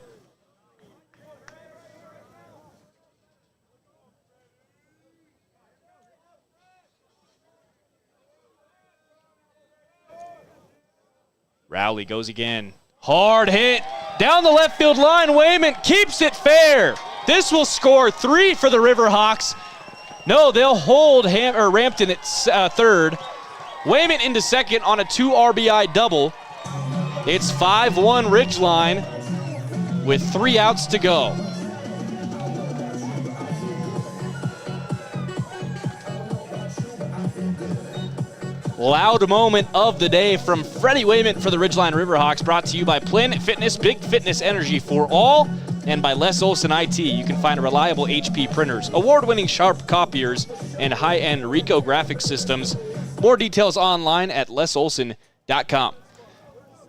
Rowley goes again. Hard hit down the left field line. Wayman keeps it fair. This will score 3 for the Riverhawks. No, they'll hold Rampton at third. Wayman into second on a 2 RBI double. It's 5-1 Ridgeline with 3 outs to go. Loud moment of the day from Freddie Wayman for the Ridgeline Riverhawks, brought to you by Planet Fitness, Big Fitness Energy for all, and by Les Olson IT. You can find reliable HP printers, award-winning sharp copiers, and high-end Ricoh graphic systems. More details online at lesolson.com.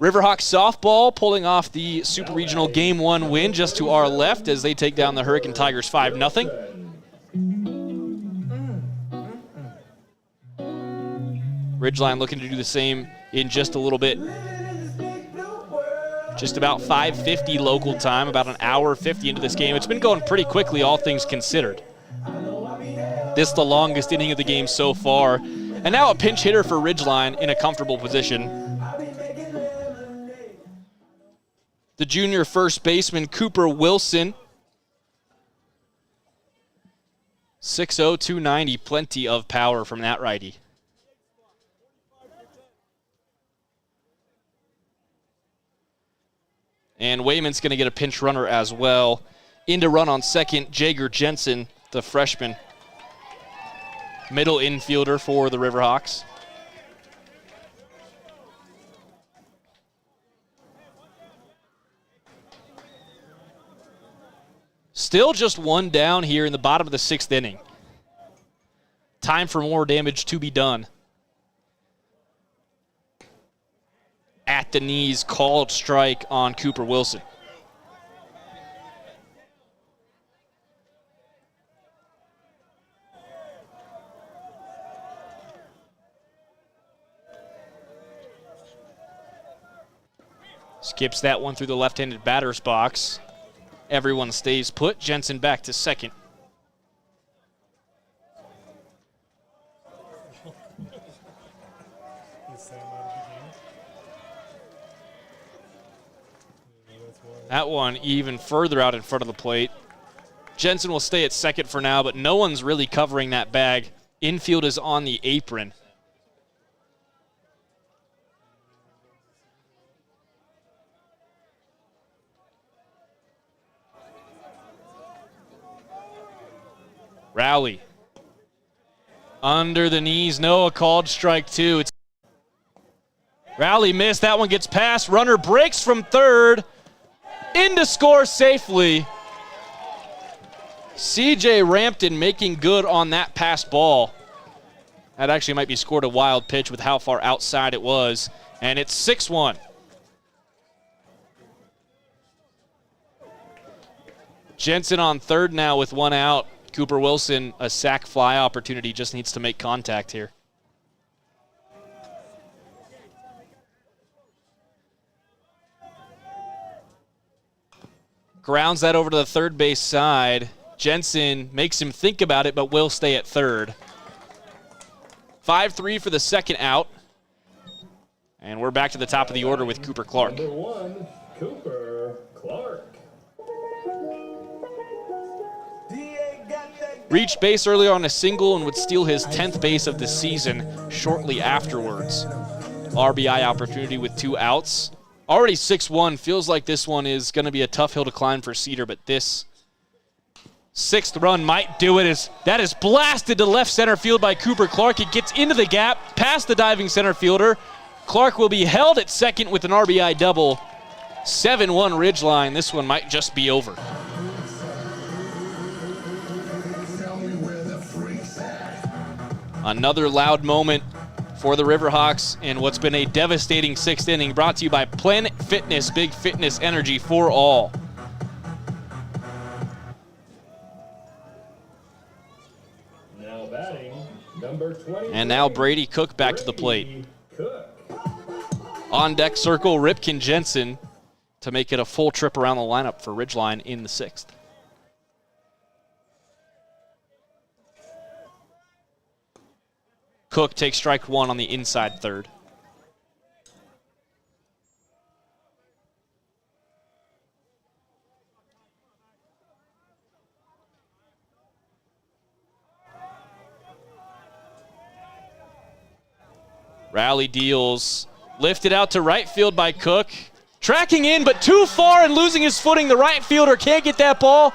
Riverhawks softball pulling off the Super Regional Game 1 win just to our left as they take down the Hurricane Tigers 5-0. Ridgeline looking to do the same in just a little bit. Just about 5:50 local time, about an hour 50 into this game. It's been going pretty quickly, all things considered. This is the longest inning of the game so far. And now a pinch hitter for Ridgeline in a comfortable position. The junior first baseman, Cooper Wilson. 6'0", 290, plenty of power from that righty. And Wayman's going to get a pinch runner as well. In to run on second, Jager Jensen, the freshman. Middle infielder for the Riverhawks. Still just 1 down here in the bottom of the 6th inning. Time for more damage to be done. At the knees, called strike on Cooper Wilson. Skips that one through the left-handed batter's box. Everyone stays put. Jensen back to second. That one even further out in front of the plate. Jensen will stay at second for now, but no one's really covering that bag. Infield is on the apron. Rowley. Under the knees, no, a called strike two. Rowley missed, that one gets past. Runner breaks from third. In to score safely. CJ Rampton making good on that pass ball. That actually might be scored a wild pitch with how far outside it was. And it's 6-1. Jensen on third now with one out. Cooper Wilson, a sac fly opportunity, just needs to make contact here. Grounds that over to the third base side. Jensen makes him think about it, but will stay at third. 5-3 for the second out. And we're back to the top of the order with Cooper Clark. Number 1, Cooper Clark. Reached base earlier on a single and would steal his 10th base of the season shortly afterwards. RBI opportunity with 2 outs. Already 6-1. Feels like this one is going to be a tough hill to climb for Cedar, but this 6th run might do it. That is blasted to left center field by Cooper Clark. It gets into the gap, past the diving center fielder. Clark will be held at second with an RBI double. 7-1 Ridgeline. This one might just be over. Another loud moment for the Riverhawks in what's been a devastating 6th inning, brought to you by Planet Fitness, big fitness energy for all. Now batting, number 20. And now Brady Cook back to the plate. On deck circle, Ripken Jensen to make it a full trip around the lineup for Ridgeline in the 6th. Cook takes strike one on the inside third. Rally deals. Lifted out to right field by Cook. Tracking in, but too far and losing his footing. The right fielder can't get that ball.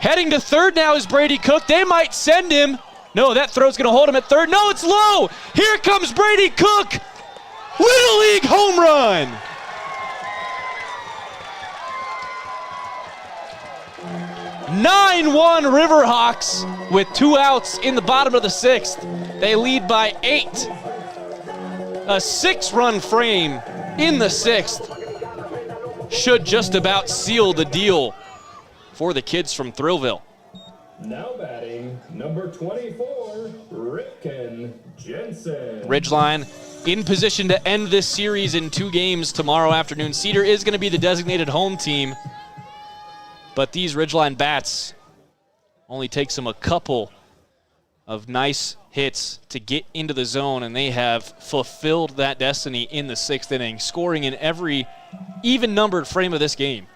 Heading to third now is Brady Cook. They might send him. No, that throw's going to hold him at third. No, it's low. Here comes Brady Cook. Little League home run. (9-1) Riverhawks with 2 outs in the bottom of the 6th. They lead by 8. A 6-run frame in the 6th should just about seal the deal for the kids from Thrillville. Now batting, number 24, Ripken Jensen. Ridgeline in position to end this series in 2 games tomorrow afternoon. Cedar is going to be the designated home team, but these Ridgeline bats only takes them a couple of nice hits to get into the zone, and they have fulfilled that destiny in the 6th inning, scoring in every even-numbered frame of this game.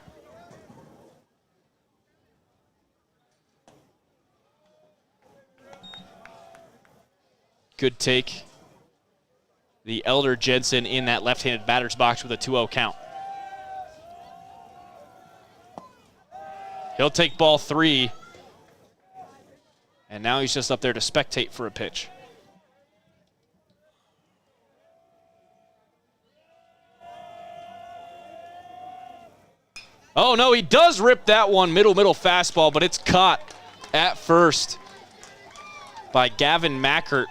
Good take. The elder Jensen in that left-handed batter's box with a 2-0 count. He'll take ball 3. And now he's just up there to spectate for a pitch. Oh, no, he does rip that one. Middle fastball, but it's caught at first by Gavin Mackert.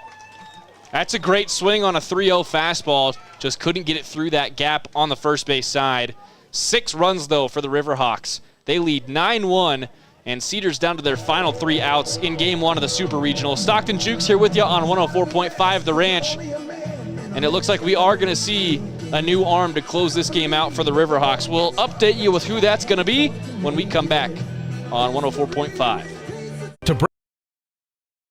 That's a great swing on a 3-0 fastball. Just couldn't get it through that gap on the first base side. 6 runs, though, for the Riverhawks. They lead 9-1, and Cedar's down to their final 3 outs in Game 1 of the Super Regional. Stockton Jukes here with you on 104.5 The Ranch. And it looks like we are going to see a new arm to close this game out for the Riverhawks. We'll update you with who that's going to be when we come back on 104.5.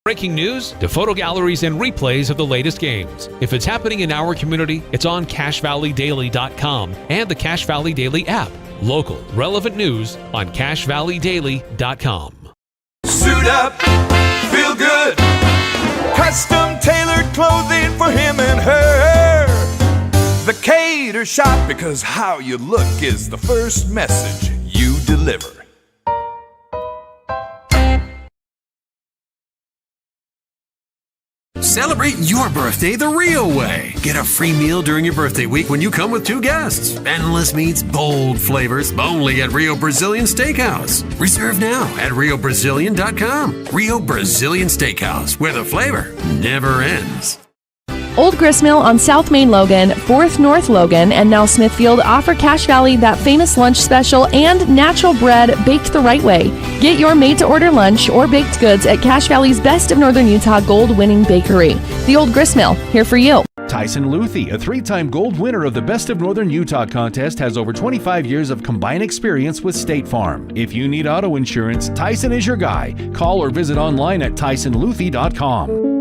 Breaking news to photo galleries and replays of the latest games. If it's happening in our community, it's on CashValleyDaily.com and the Cache Valley Daily app. Local, relevant news on CashValleyDaily.com. Suit up, feel good. Custom tailored clothing for him and her. The Cater Shop, because how you look is the first message you deliver. Celebrate your birthday the real way. Get a free meal during your birthday week when you come with 2 guests. Endless meats, bold flavors, only at Rio Brazilian Steakhouse. Reserve now at riobrazilian.com. Rio Brazilian Steakhouse, where the flavor never ends. Old Gristmill on South Main Logan, 4th North Logan, and now Smithfield offer Cache Valley that famous lunch special and natural bread baked the right way. Get your made-to-order lunch or baked goods at Cache Valley's Best of Northern Utah gold-winning bakery. The Old Gristmill, here for you. Tyson Luthi, a 3-time gold winner of the Best of Northern Utah contest, has over 25 years of combined experience with State Farm. If you need auto insurance, Tyson is your guy. Call or visit online at tysonluthi.com.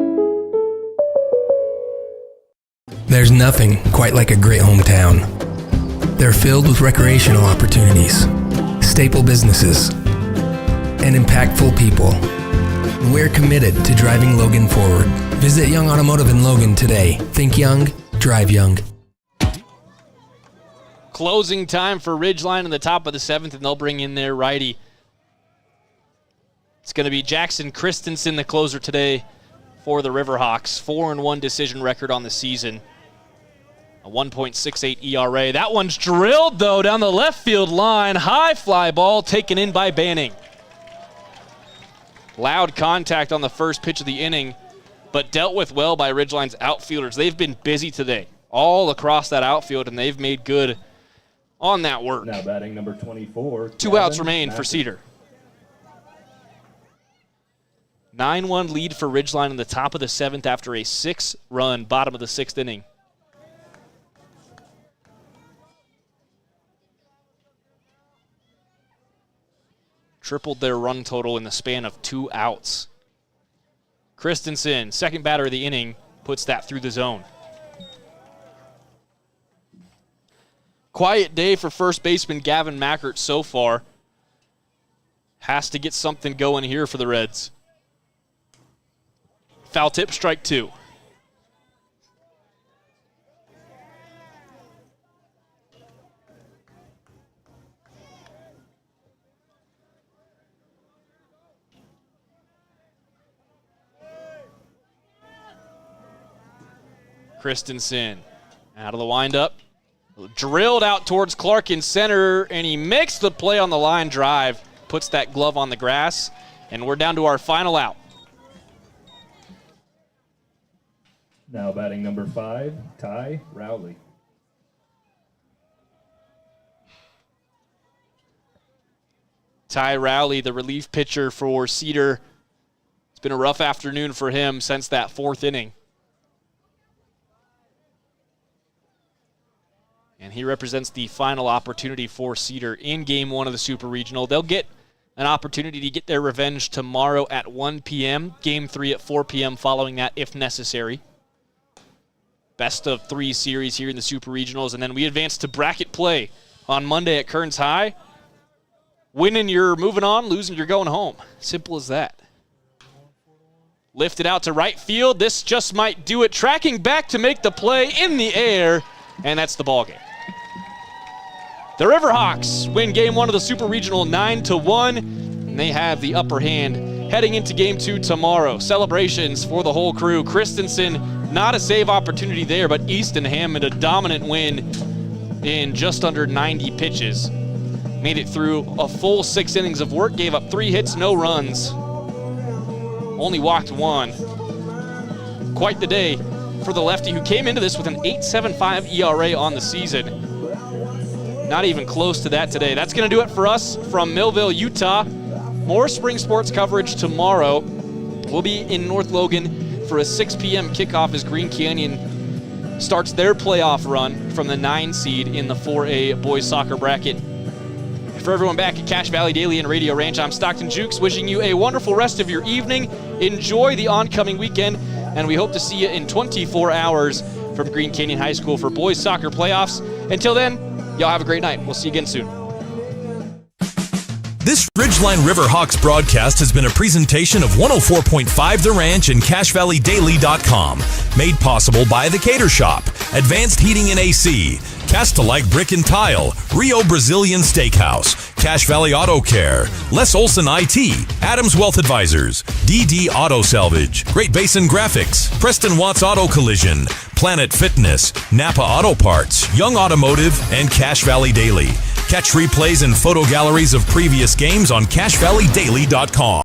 There's nothing quite like a great hometown. They're filled with recreational opportunities, staple businesses, and impactful people. We're committed to driving Logan forward. Visit Young Automotive in Logan today. Think young, drive young. Closing time for Ridgeline in the top of the 7th, and they'll bring in their righty. It's going to be Jackson Christensen, the closer today for the Riverhawks. 4-1 decision record on the season. A 1.68 ERA. That one's drilled, though, down the left field line. High fly ball taken in by Banning. Loud contact on the first pitch of the inning, but dealt with well by Ridgeline's outfielders. They've been busy today, all across that outfield, and they've made good on that work. Now batting number 24. 2 outs remain for Cedar. 9-1 lead for Ridgeline in the top of the 7th after a 6-run bottom of the 6th inning. Tripled their run total in the span of 2 outs. Christensen, second batter of the inning, puts that through the zone. Quiet day for first baseman Gavin Mackert so far. Has to get something going here for the Reds. Foul tip, strike 2. Christensen out of the windup. Drilled out towards Clark in center, and he makes the play on the line drive. Puts that glove on the grass, and we're down to our final out. Now batting number 5, Ty Rowley. Ty Rowley, the relief pitcher for Cedar. It's been a rough afternoon for him since that 4th inning. And he represents the final opportunity for Cedar in Game 1 of the Super Regional. They'll get an opportunity to get their revenge tomorrow at 1 p.m., Game 3 at 4 p.m. following that if necessary. Best of 3 series here in the Super Regionals, and then we advance to bracket play on Monday at Kearns High. Winning, you're moving on. Losing, you're going home. Simple as that. Lifted out to right field. This just might do it. Tracking back to make the play in the air, and that's the ballgame. The Riverhawks win Game 1 of the Super Regional 9-1, and they have the upper hand heading into Game 2 tomorrow. Celebrations for the whole crew. Christensen, not a save opportunity there, but Easton Hammond, a dominant win in just under 90 pitches. Made it through a full 6 innings of work, gave up 3 hits, no runs. Only walked 1. Quite the day for the lefty, who came into this with an 8.75 ERA on the season. Not even close to that today. That's going to do it for us from Millville, Utah. More spring sports coverage tomorrow. We'll be in North Logan for a 6 p.m. kickoff as Green Canyon starts their playoff run from the 9 seed in the 4A boys soccer bracket. For everyone back at Cache Valley Daily and Radio Ranch, I'm Stockton Jukes, wishing you a wonderful rest of your evening. Enjoy the oncoming weekend, and we hope to see you in 24 hours from Green Canyon High School for boys soccer playoffs. Until then, y'all have a great night. We'll see you again soon. This Ridgeline Riverhawks broadcast has been a presentation of 104.5 The Ranch and CacheValleyDaily.com. Made possible by The Cater Shop, Advanced Heating and AC, Cast-A-Like Brick and Tile, Rio Brazilian Steakhouse, Cache Valley Auto Care, Les Olson IT, Adams Wealth Advisors, DD Auto Salvage, Great Basin Graphics, Preston Watts Auto Collision, Planet Fitness, Napa Auto Parts, Young Automotive, and Cache Valley Daily. Catch replays and photo galleries of previous games on CacheValleyDaily.com.